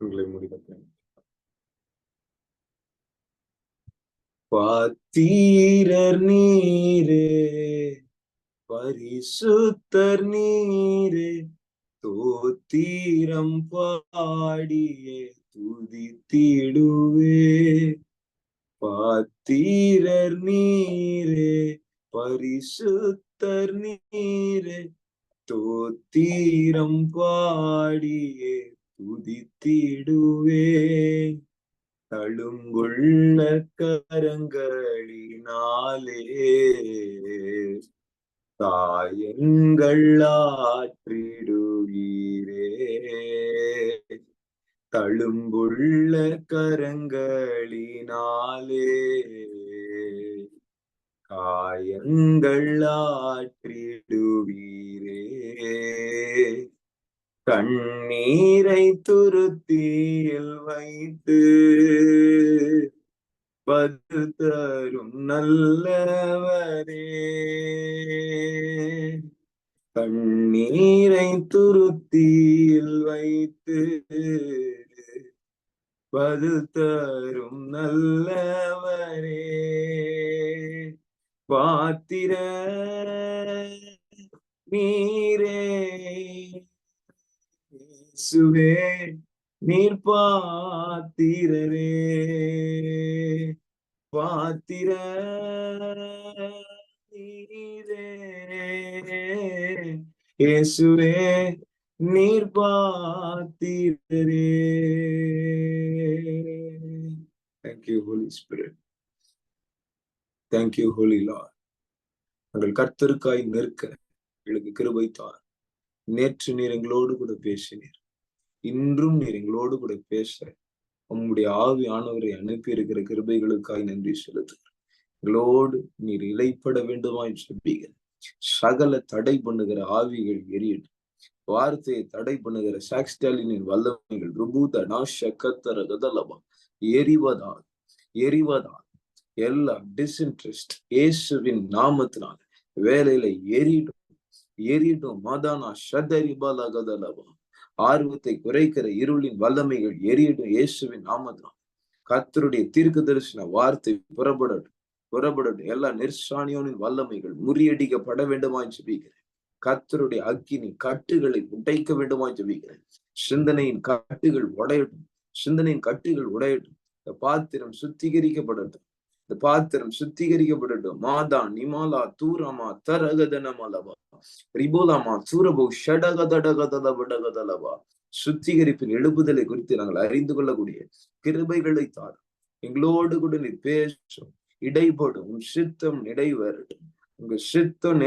உங்களை முடிக்கிறேன். பாத்தீரர் நீரே, பரிசுத்தர் நீரே, தோத்திரம் பாடியே துதித்திடுவே. பாத்தீரர் நீரே, பரிசுத்தர் நீரே, தோத்திரம் பாடியே துதித்திடுவே. தழுங்குள்ள கரங்களினாலே தாயங்கள் ஆற்றிடுவீரே. தழும்புள்ள கரங்களினாலே காயங்கள் ஆற்றிடுவீரே. கண்ணீரை துருத்தியில் வைத்து பதில் தரும் நல்லவரே. கண்ணீரை துருத்தியில் வைத்து பதில் தரும் நல்லவரே. பாத்திர நீரே, இயேசுவே நீர் பாத்திரரே. பாத்திர நீரே, இயேசுவே நீர் பாத்திரரே. Thank you, Holy Spirit. Thank you, Holy Lord. உங்கள் கர்த்தருக்காய் நிற்க எங்களுக்கு கிருபை தார். நேற்று நீர் எங்களோடு கூட பேசினீர், இன்றும் நீர் எங்களோடு கூட பேச உம்முடைய ஆவியானவரை அனுப்பி இருக்கிற கிருபைகளுக்காய் நன்றி செலுத்துகிறேன். எங்களோடு நீர் இலைப்பட வேண்டுமாய் சொல்லுங்கள். சகல தடை பண்ணுகிற ஆவிகள் எரியட்டும். வார்த்தையை தடை பண்ணுகிற சாக்ஸ்டாலினின் வல்லமைகள் ருபூத நாஷக்கத்தர கதலபா எரிவதால் எல்லா டிஸ்இன்ட்ரெஸ்ட் இயேசுவின் நாமத்தினால் வேலையில எரிடும் மதானா ஷதரிபால கதலபா. ஆர்வத்தை குறைக்கிற இருளின் வல்லமைகள் எரியட்டும் இயேசுவின் நாமத்தினால். கர்த்தருடைய தீர்க்க தரிசன வார்த்தை புறப்படட்டும். எல்லா நிர்சானியோனின் வல்லமைகள் முறியடிக்கப்பட வேண்டுமாய் ஜெபிக்கிறேன். கர்த்தருடைய அக்கினி கட்டுகளை உடைக்க வேண்டுமாய் ஜெபிக்கிறேன். சிந்தனையின் கட்டுகள் உடையட்டும். இந்த பாத்திரம் சுத்திகரிக்கப்படட்டும். மாதா நிமாலா தூரமா தரகதனமலவா ரிபோலாமா சூரபோ ஷடகதடகதலபடகதலவா. சுத்திகரிப்பின் எழுப்புதலை குறித்து நாங்கள் அறிந்து கொள்ளக்கூடிய கிருபைகளை தார். எங்களோடு கூட நீர் பேசும், இடைப்படும். உன் சித்தம் நிறைவேறட்டும். உங்க சித்தம்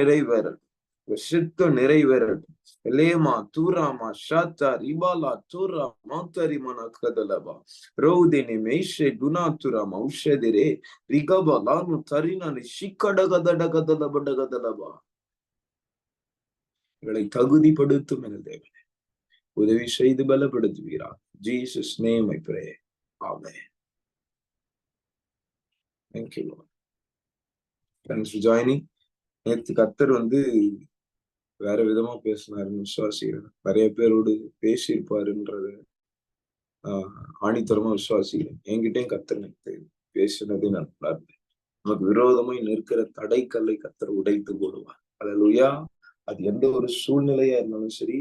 நிறைவேறட்டும். எலேமா தூராமா ஷாத்தா ரிபாலா தூரா மாத்தரிமனா கதலபா ரோதினி மேஷே குணாத்துராமா உஷதிரே ரிகபா லானு தரினானி ஷிக்கடகதடகதலபடகதலபா. எங்களை தகுதிப்படுத்தும் என தேவனே உதவி செய்து பலப்படுத்துவீரா. Jesus name I pray. Amen. Thank you, Lord. Thanks for joining. நேற்று கர்த்தர் வேற விதமா பேசினாருன்னு விசுவாசிக்கிறேன். நிறைய பேரோடு பேசியிருப்பாருன்றது ஆணித்தரமா விசுவாசிக்கிறேன். என்கிட்டயும் கர்த்தர் எனக்கு பேசினது நான் பார்த்தேன். நமக்கு விரோதமாய் நிற்கிற தடைக்கல்லை கர்த்தர் உடைத்து போடுவார். அல்லேலூயா. அது எந்த ஒரு சூழ்நிலையா இருந்தாலும் சரி,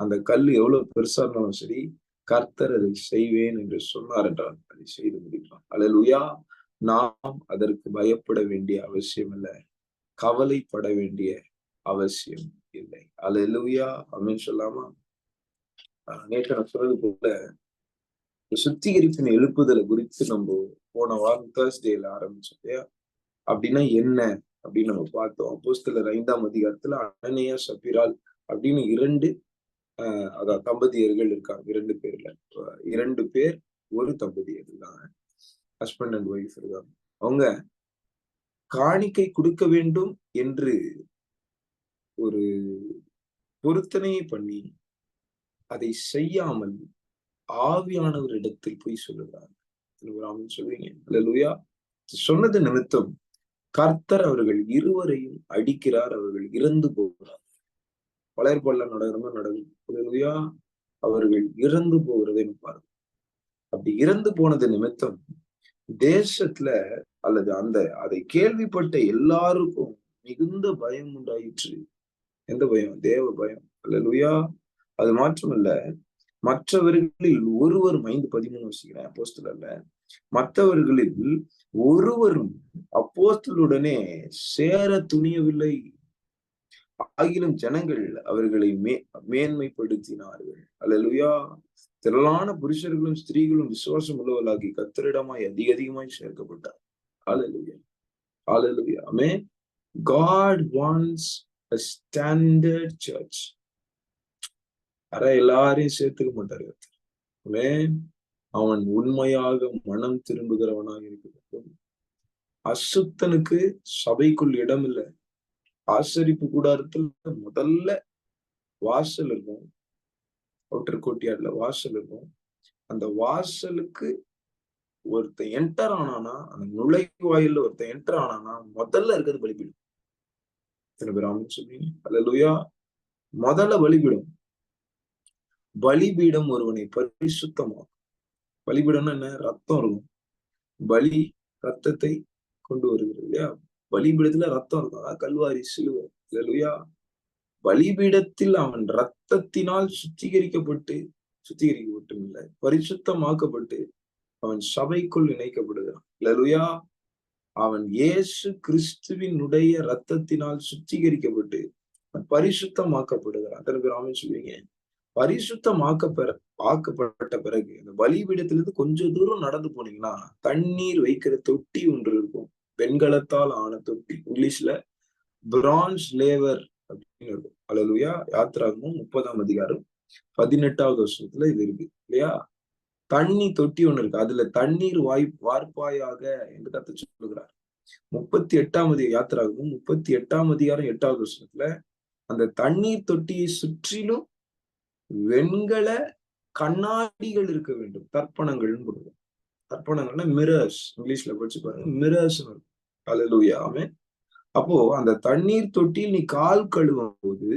அந்த கல் எவ்வளவு பெருசா இருந்தாலும் சரி, கர்த்தர் அதை செய்வேன் என்று சொன்னார் என்றால் அதை செய்து முடிப்பார். அல்லேலூயா. நாம் அதற்கு பயப்பட வேண்டிய அவசியம் இல்லை, கவலைப்பட வேண்டிய அவசியம் இல்லை. அல்லேலூயா. ஆமென் சொல்லாமா? நேற்று நான் சொன்னது போல சுத்திகரிப்பின் எழுப்புதலை குறித்து நம்ம போன வாரம் தேர்ஸ்டேல ஆரம்பிச்சோம் இல்லையா? அப்படின்னா என்ன அப்படின்னு நம்ம பார்த்தோம். அப்போஸ்தலர் 5ஆம் அதிகாரத்துல அனனியா சப்பீரால் அப்படின்னு அதாவது தம்பதியர்கள் இருக்காங்க. 2 பேர் ஒரு தம்பதியர் இருக்காங்க. ஹஸ்பண்ட் அண்ட் ஒய்ஃப் இருக்காங்க. அவங்க காணிக்கை கொடுக்க வேண்டும் என்று ஒரு பொருத்தனையை பண்ணி அதை செய்யாமல் ஆவியானவரிடத்தில் போய் சொல்லுகிறார். சொல்லுவீங்க. அல்லேலூயா. சொன்னது நிமித்தம் கர்த்தர் அவர்கள் இருவரையும் அடிக்கிறார். அவர்கள் இறந்து போகிறார். பழையற்பாடுல நடக்கிற மாதிரி நடக்குது. அல்லேலூயா. அவர்கள் இறந்து போகிறதை பாருங்க. அப்படி இறந்து போனது நிமித்தம் தேசத்துல அல்லது அதை கேள்விப்பட்ட எல்லாருக்கும் மிகுந்த பயம் உண்டாயிற்று. எந்த பயம்? தேவ பயம். அல்லேலூயா. அது மாற்றமல்ல, மற்றவர்களில் ஒருவரும் 5:13 வசிக்கிறேன் அப்போஸ்தலர்ல, மற்றவர்களில் ஒருவரும் அப்போஸ்தலருடனே சேர துணியவில்லை. ஆகிலும் ஜனங்கள் அவர்களை மேன்மைப்படுத்தினார்கள். அல்லேலூயா. திரளான புருஷர்களும் ஸ்திரீகளும் விசுவாசம் உள்ளவர்களாகி கர்த்தரிடமாய் அதிகமாய் சேர்க்கப்பட்டார். அல்லேலூயா. அல்லேலூயா. ஆமென். God wants a standard church. எல்லாரையும் சேர்த்துக்க மாட்டாரு. ஆமென். அவன் உண்மையாக மனம் திரும்புகிறவனாக இருக்க வேண்டும். அசுத்தனுக்கு சபைக்குள் இடம் இல்லை. ஆசரிப்பு கூடாரத்துல முதல்ல வாசல் இருக்கும். அவுட்டர் கோர்ட்யார்ட்ல வாசல் இருக்கும். அந்த வாசலுக்கு ஒருத்தன் என்டர் ஆனானா, அந்த நுழைவாயில ஒருத்தன் என்டர் ஆனானா முதல்ல இருக்கிறது பலிபீடம். எத்தனை பேர் ஆமென் சொல்றீங்க? அல்லேலூயா. முதல்ல பலிபீடம். பலிபீடம் ஒருவனை பரிசுத்தமாகும். பலிபீடம்னா என்ன? ரத்தம் இருக்கும். பலி ரத்தத்தை கொண்டு வருகிறது இல்லையா? பலிபீடத்துல ரத்தம் இருக்கும். கல்வாரி சிலுவை. அல்லேலூயா. பலிபீடத்தில் அவன் ரத்தத்தினால் சுத்திகரிக்கப்பட்டும் இல்லை, பரிசுத்தமாக்கப்பட்டு அவன் சபைக்குள் இணைக்கப்படுகிறான். அல்லேலூயா. அவன் இயேசு கிறிஸ்துவினுடைய ரத்தத்தினால் சுத்திகரிக்கப்பட்டு பரிசுத்தமாக்கப்படுகிறான். அத்தனை பேர் ஆமென் சொல்லுவீங்க? ஆக்கப்பட்ட பிறகு அந்த பலிபீடத்திலிருந்து கொஞ்சம் தூரம் நடந்து போனீங்கன்னா தண்ணீர் வைக்கிற தொட்டி ஒன்று இருக்கும். வெண்கலத்தால் ஆன தொட்டி. இங்கிலீஷ்ல பிரான்ஸ் லேவர் அப்படின்னு இருக்கும். அல்லேலூயா. யாத்திராகமம் 30ஆம் அதிகாரம் 18வது வருஷத்துல இது இருக்கு இல்லையா? தண்ணி தொட்டி ஒண்ணு இருக்கு. அதுல தண்ணீர் வார்ப்பாயாக என்று கர்த்தர் சொல்லுகிறார். 38ஆம் யாத்திராகமம் 38ஆம் அதிகாரம் 8வது வருஷத்துல அந்த தண்ணீர் தொட்டியை சுற்றிலும் வெண்கல கண்ணாடிகள் இருக்க வேண்டும். தர்ப்பணங்கள்னு போடுவோம். தர்ப்பணங்கள்னா மிரர்ஸ். இங்கிலீஷ்ல படிச்சு பாருங்க. மிரர்ஸ். அல்லேலூயா. ஆமென். அப்போ அந்த தண்ணீர் தொட்டியில் நீ கால் கழுவும் போது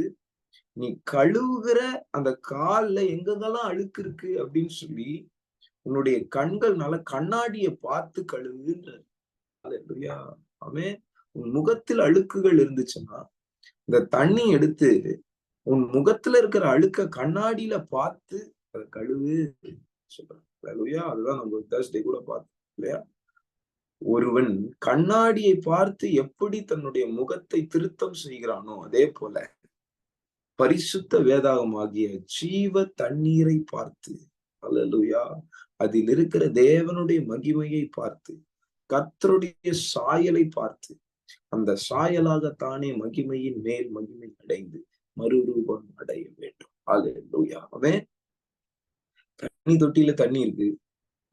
நீ கழுவுகிற அந்த கால்ல எங்கெங்கெல்லாம் அழுக்கு இருக்கு அப்படின்னு சொல்லி உன்னுடைய கண்கள்னால கண்ணாடியை பார்த்து கழுவுன்ற. அல்லேலூயா. ஆமென். உன் முகத்தில் அழுக்குகள் இருந்துச்சுன்னா இந்த தண்ணி எடுத்து உன் முகத்துல இருக்கிற அழுக்க கண்ணாடியில பார்த்து அதை கழுவு சொல்றேன். அல்லேலூயா. அதுதான் நம்ம தேர்ஸ்டே கூட பார்த்தோம் இல்லையா? ஒருவன் கண்ணாடியை பார்த்து எப்படி தன்னுடைய முகத்தை திருத்தம் செய்கிறானோ அதே போல பரிசுத்த வேதாகமாகிய ஜீவ தண்ணீரை பார்த்து, அல்லேலூயா, அதில் இருக்கிற தேவனுடைய மகிமையை பார்த்து, கர்த்தருடைய சாயலை பார்த்து, அந்த சாயலாகத்தானே மகிமையின் மேல் மகிமை அடைந்து மறுரூபம் அடைய வேண்டும். அல்லேலூயா. அவன் தண்ணி தொட்டியில தண்ணி இருக்கு.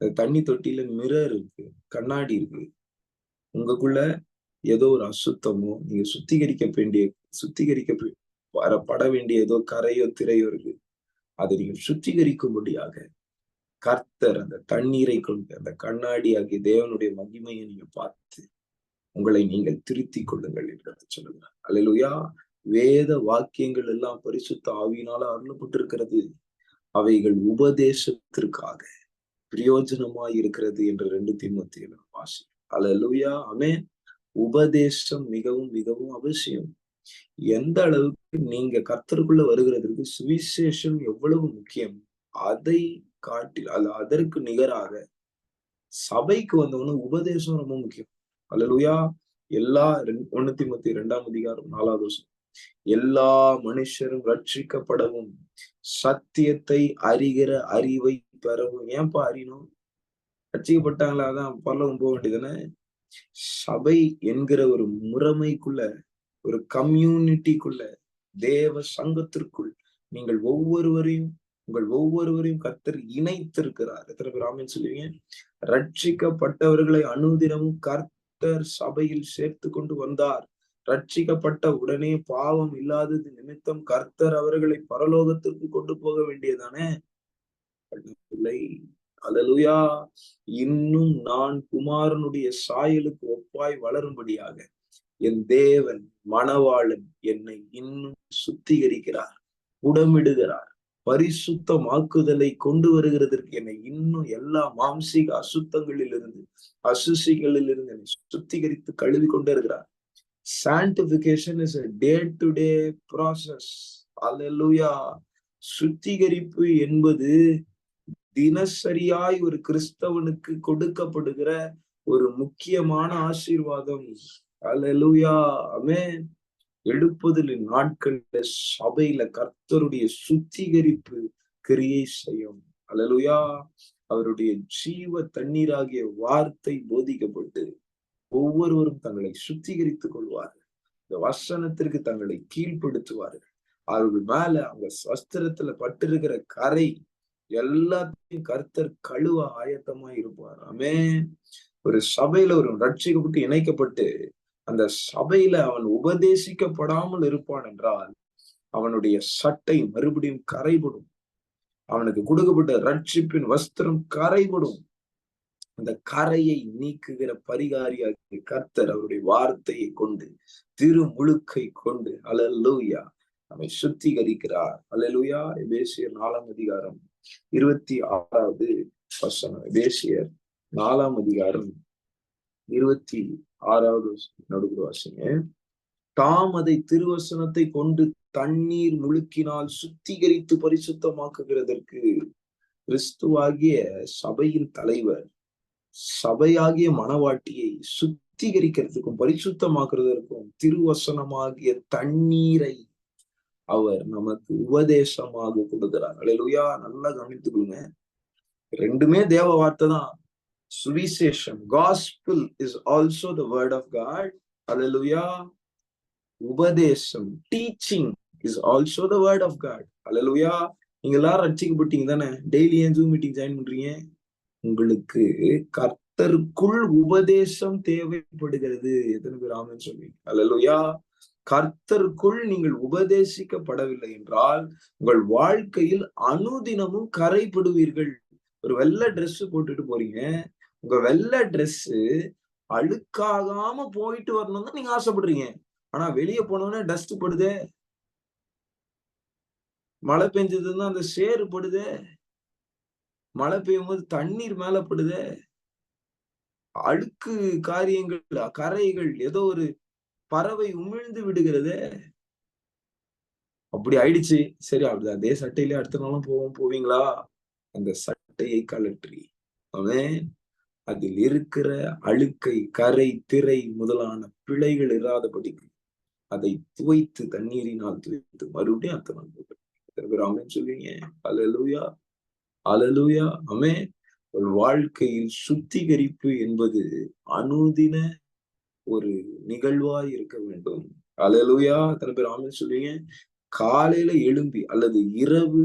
தண்ணி தொட்டியில மிரர் இருக்கு, கண்ணாடி இருக்கு. உங்களுக்குள்ள ஏதோ ஒரு அசுத்தமோ நீங்க பட வேண்டிய ஏதோ கரையோ திரையோ இருக்கு. அதை நீங்க சுத்திகரிக்கும்படியாக கர்த்தர் அந்த தண்ணீரை கொண்டு அந்த கண்ணாடி ஆகிய தேவனுடைய மகிமையை நீங்க பார்த்து உங்களை நீங்கள் திருத்திக் கொள்ளுங்கள் என்று சொல்லுகிறார். அல்லேலூயா. வேத வாக்கியங்கள் எல்லாம் பரிசுத்த ஆவியினால அருளப்பட்டிருக்கிறது. அவைகள் உபதேசத்திற்காக பிரயோஜனமாய் இருக்கிறது என்று 2 தீமோத்தேயுல வாசி. அல்லேலூயா. ஆமென். உபதேசம் மிகவும் மிகவும் அவசியம். எந்த அளவுக்கு நீங்க கர்த்தருக்குள்ள வருகிறதுக்கு சுவிசேஷம் எவ்வளவு முக்கியம், அதை காட்டில் அதற்கு நிகராக சபைக்கு வந்தவொன்னு உபதேசம் ரொம்ப முக்கியம். அல்லேலூயா. 1 தீமோத்தேயு 2ஆம் அதிகாரம் 4வது வசனம். எல்லா மனுஷரும் ரட்சிக்கப்படவும் சத்தியத்தை அறிகிற அறிவை பெறவும். ஏன்பா அறியணும்? ரட்சிக்கப்பட்டாங்களா? அதான் பரலோகம் போக வேண்டியதுதானே? சபை என்கிற ஒரு முறைமைக்குள்ள, ஒரு கம்யூனிட்டிக்குள்ள, தேவ சங்கத்திற்குள் நீங்கள் உங்கள் ஒவ்வொருவரையும் கர்த்தர் இணைத்திருக்கிறார். எத்தனை பேர் ஆமென் சொல்லுவீங்க? ரட்சிக்கப்பட்டவர்களை அனுதினமும் கர்த்தர் சபையில் சேர்த்து கொண்டு வந்தார். ரட்சிக்கப்பட்ட உடனே பாவம் இல்லாதது நிமித்தம் கர்த்தர் அவர்களை பரலோகத்திற்கு கொண்டு போக வேண்டியதானே? இல்லை. அல்லேலூயா. இன்னும் நான் குமாரனுடைய சாயலுக்கு ஒப்பாய் வளரும்படியாக என் தேவன் மணவாளன் என்னை இன்னும் சுத்திகரிக்கிறார், உடமிடுகிறார், பரிசுத்தமாக்குதலை கொண்டு வருகிறதற்கு என்னை இன்னும் எல்லா மாம்சீக அசுத்தங்களிலிருந்து அசுசிகளிலிருந்து என்னை சுத்திகரித்து கழுவி கொண்டே இருக்கிறார். Sanctification is a day to day process. அல்லேலூயா. சுத்திகரிப்பு என்பது தினசரியாய் ஒரு கிறிஸ்தவனுக்கு கொடுக்கப்படுகிற ஒரு முக்கியமான ஆசீர்வாதம். அல்லேலூயா. ஆமென். எழுப்புதலின் நாட்கள்ல சபையில கர்த்தருடைய சுத்திகரிப்பு கிரியை செய்யும். அல்லேலூயா. அவருடைய ஜீவ தண்ணீராகிய வார்த்தை போதிக்கப்பட்டு ஒவ்வொருவரும் தங்களை சுத்திகரித்துக் கொள்வார்கள். இந்த வசனத்திற்கு தங்களை கீழ்ப்படுத்துவார்கள். அவர்கள் மேல அவங்க வஸ்திரத்துல பட்டிருக்கிற கரை எல்லாத்தையும் கர்த்தர் கழுவ ஆயத்தமா இருப்பார். ஆமென். ஒரு சபையில ஒரு ரட்சிக்கப்பட்டு இணைக்கப்பட்டு அந்த சபையில அவன் உபதேசிக்கப்படாமல் இருப்பான் என்றால் அவனுடைய சட்டை மறுபடியும் கரைபடும். அவனுக்கு கொடுக்கப்பட்ட ரட்சிப்பின் வஸ்திரம் கரைபடும். அந்த கரையை நீக்குகிற பரிகாரியாகிய கர்த்தர் அவருடைய வார்த்தையை கொண்டு திருமுழுக்கை கொண்டு அல்லேலூயா நம்மை சுத்திகரிக்கிறார். அல்லேலூயா. எபேசியர் 4ஆம் அதிகாரம் 26வது வசனம். எபேசியர் 4ஆம் அதிகாரம் 26வது நடுவுல வாசிங்க. தாம் அதை திருவசனத்தை கொண்டு தண்ணீர் முழுக்கினால் சுத்திகரித்து பரிசுத்தமாக்குகிறதற்கு கிறிஸ்துவாகிய சபையின் தலைவர் சபையாகிய மனவாட்டியை சுத்திகரிக்கிறதுக்கும் பரிசுத்தமாக்குறதற்கும் திருவசனமாகிய தண்ணீரை அவர் நமக்கு உபதேசமாக கொடுக்கிறார். அல்லேலூயா. நல்லா கவனித்துக் கொள்ளுங்க. ரெண்டுமே தேவ வார்த்தை தான். சுவிசேஷம் gospel is also the word of God. அல்லேலூயா. உபதேசம் teaching is also the word of God. அல்லேலூயா. நீங்க எல்லாரும் ரட்சிக்கப்பட்டீங்க தானே? டெய்லி ஏன் ஜூம் மீட்டிங் ஜாயின் பண்றீங்க? உங்களுக்கு கர்த்தருக்குள் உபதேசம் தேவைப்படுகிறது. எத்தனை பேர் ஆமென் சொல்வீங்க? அல்லேலூயா. கர்த்தருக்குள் நீங்கள் உபதேசிக்கப்படவில்லை என்றால் உங்கள் வாழ்க்கையில் அனுதினமும் கரைப்படுவீர்கள். ஒரு வெள்ளை ட்ரெஸ் போட்டுட்டு போறீங்க. உங்க வெள்ளை ட்ரெஸ் அழுக்காகாம போயிட்டு வரணும்னு நீங்க ஆசைப்படுறீங்க. ஆனா வெளியே போனோடனே டஸ்ட் படுதே, மழை பெஞ்சதுன்னா அந்த சேறு படுதே, மழை பெய்யும் போது தண்ணீர் மேல படுதே, அழுக்கு காரியங்கள் கரைகள் ஏதோ ஒரு பறவை உமிழ்ந்து விடுகிறதே. அப்படி ஆயிடுச்சு. சரி, அப்படி அதே சட்டையிலே அடுத்த நாளும் போவீங்களா? அந்த சட்டையை கழற்றி அவன் அதில் இருக்கிற அழுக்கை கரை திரை முதலான பிழைகள் இராதபடிக்கு அதை துவைத்து தண்ணீரினால் துவைத்து மறுபடியும் அடுத்த நாள் ஆமென் சொல்லுவீங்க? அல்லேலூயா. அல்லேலூயா. ஆமென். ஒரு வாழ்க்கையில் சுத்திகரிப்பு என்பது அனுதின ஒரு நிகழ்வாய் இருக்க வேண்டும். அல்லேலூயா. எத்தனை பேர் ஆமென் சொல்லுவீங்க? காலையில எழும்பி அல்லது இரவு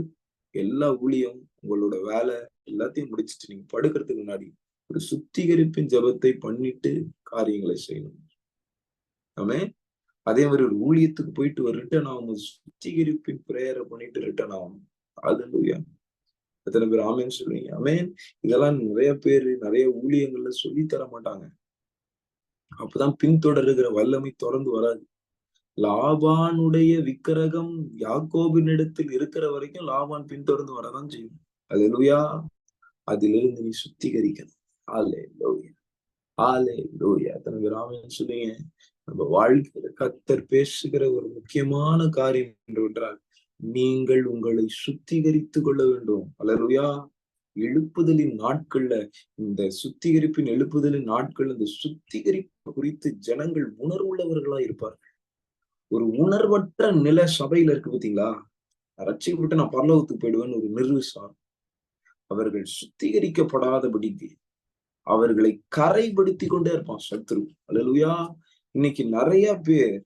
எல்லா ஊழியம் உங்களோட வேலை எல்லாத்தையும் முடிச்சுட்டு நீங்க படுக்கிறதுக்கு முன்னாடி ஒரு சுத்திகரிப்பின் ஜெபத்தை பண்ணிட்டு காரியங்களை செய்யணும். ஆமென். அதே மாதிரி ஒரு ஊழியத்துக்கு போயிட்டு ஒரு ரிட்டர்ன் ஆகும் சுத்திகரிப்பின் பிரேயரை பண்ணிட்டு ரிட்டர்ன் ஆகணும். அல்லேலூயா. எத்தனை பேர் ஆமென் சொல்லுவீங்க? ஆமென். இதெல்லாம் நிறைய பேர் நிறைய ஊழியங்கள்ல சொல்லி தர மாட்டாங்க. அப்பதான் பின்தொடருகிற வல்லமை தொடர்ந்து வராது. லாபானுடைய விக்கிரகம் யாக்கோபினிடத்தில் இருக்கிற வரைக்கும் லாபான் பின்தொடர்ந்து வரதான் செய்யும். அல்லேலூயா. அதிலிருந்து நீ சுத்திகரிக்கணும். அல்லேலூயா. அல்லேலூயா. எத்தனை பேர் ஆமென் சொல்லுங்க? நம்ம வாழ்க்கையில கர்த்தர் பேசுகிற ஒரு முக்கியமான காரியம் என்றால் நீங்கள் உங்களை சுத்திகரித்துக் கொள்ள வேண்டும். அல்லேலூயா. எழுப்புதலின் நாட்கள்ல இந்த சுத்திகரிப்பின் எழுப்புதலின் நாட்கள் இந்த சுத்திகரிப்பு குறித்து ஜனங்கள் உணர்வுள்ளவர்களா இருப்பார்கள். ஒரு உணர்வற்ற நில சபையில இருக்கு பாத்தீங்களா? ரட்சிக்கப்பட்டு நான் பரலோகத்துக்கு போயிடுவேன்னு ஒரு நிர்விசாரம். அவர்கள் சுத்திகரிக்கப்படாதபடிக்கு அவர்களை கரைப்படுத்தி கொண்டே இருப்பான் சத்துரு. அல்லேலூயா. இன்னைக்கு நிறைய பேர்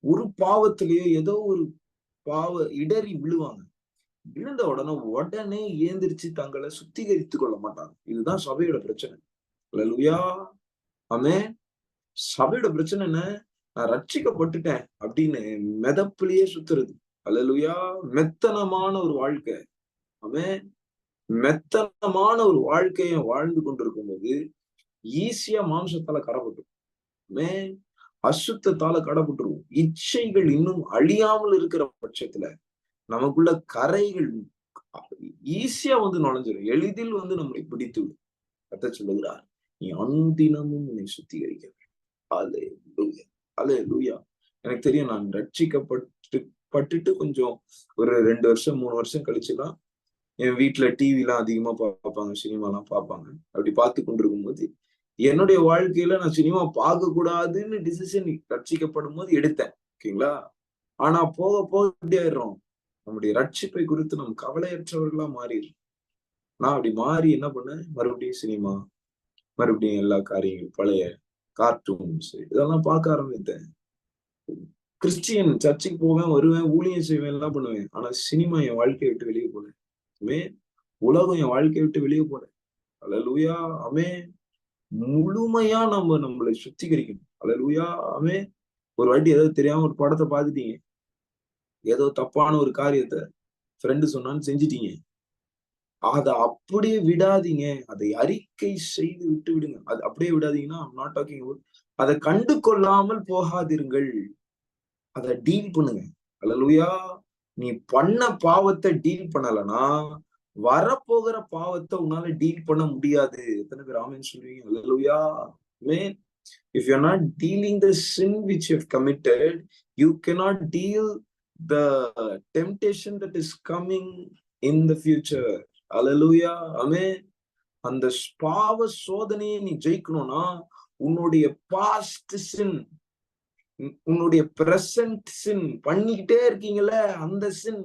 ஒரு பாவத்திலேயே ஏதோ ஒரு பாவ இடறி விழுவாங்க. விழுந்த உடனே ஏந்திரிச்சு தங்களை சுத்திகரித்துக் கொள்ள மாட்டாங்க. இதுதான் சபையோட பிரச்சனை. அல்லேலூயா. ஆமென். சபையோட பிரச்சனை என்ன? நான் ரட்சிக்கப்பட்டுட்டேன் அப்படின்னு மெதப்பிலேயே சுத்துறது. அல்லேலூயா. மெத்தனமான ஒரு வாழ்க்கை. ஆமென். மெத்தனமான ஒரு வாழ்க்கைய வாழ்ந்து கொண்டிருக்கும் போது ஈஸியா மாம்சத்தால கடப்பட்டுரும். ஆமென். அசுத்தத்தால கடப்பட்டுருவோம். இச்சைகள் இன்னும் அழியாமல் இருக்கிற பட்சத்துல நமக்குள்ள கரைகள் ஈஸியா வந்து நுழைஞ்சிடும், எளிதில் வந்து நம்மளை பிடித்து விடும். கர்த்தர் சொல்லுகிறார், நீ அனுதினமும் உன்னை சுத்திகரிக்க வேண்டும். அல்லேலூயா, அல்லேலூயா. எனக்கு தெரியும், நான் பட்டுட்டு கொஞ்சம் ஒரு 2 வருஷம் 3 வருஷம் கழிச்சுதான் என் வீட்டுல டிவி எல்லாம் அதிகமா பார்ப்பாங்க, சினிமா எல்லாம் பார்ப்பாங்க. அப்படி பார்த்து கொண்டிருக்கும் போது என்னுடைய வாழ்க்கையில நான் சினிமா பார்க்க கூடாதுன்னு டிசிஷன் ரட்சிக்கப்படும் போது எடுத்தேன். ஓகேங்களா? ஆனா போக போக எப்படி ஆயிடுறோம், நம்முடைய ரட்சிப்பை குறித்து நம்ம கவலையற்றவர்களா மாறிடுறோம். நான் அப்படி மாறி என்ன பண்ணேன், மறுபடியும் சினிமா, மறுபடியும் எல்லா காரியங்கள், பழைய கார்ட்டூன்ஸ் இதெல்லாம் பார்க்க ஆரம்பித்தேன். கிறிஸ்டியன் சர்ச்சுக்கு போவேன், வருவேன், ஊழியம் செய்வேன், எல்லாம் பண்ணுவேன். ஆனா சினிமா என் வாழ்க்கையை விட்டு வெளியே போல. உலகம் என் வாழ்க்கையை விட்டு வெளியே போல. அல்லேலூயா, ஆமென். முழுமையா நம்மளை சுத்திகரிக்கணும். அல்லேலூயா, ஆமென். ஒரு வாட்டி ஏதோ தெரியாம ஒரு படத்தை பார்த்துட்டீங்க, ஏதோ தப்பான ஒரு காரியத்தை ஃப்ரெண்டு சொன்னான்னு செஞ்சிட்டீங்க. அதை அப்படியே விடாதீங்க, அதை அறிக்கை செய்து விட்டு விடுங்க. அது அப்படியே விடாதீங்கன்னா, I'm not talking about, அதை கண்டு கொள்ளாமல் போகாதீர்கள், அதை டீல் பண்ணுங்க. அல்லேலூயா. நீ பண்ண பாவத்தை டீல் பண்ணலனா, வரப்போகிற பாவத்தை உன்னால டீல் பண்ண முடியாது. எத்தனை பேர் ஆமென் சொல்றீங்க? அல்லேலூயா, ஆமென். If you're not dealing the sin which you have committed, you cannot deal the temptation that is coming in the future. Hallelujah, amen. அந்த பாவ சோதனையை நீ ஜெயிக்கணும்னா, உன்னுடைய பாஸ்ட் சின், உன்னுடைய பிரசன்ட் சின் பண்ணிக்கிட்டே இருக்கீங்கல்ல, அந்த சின்,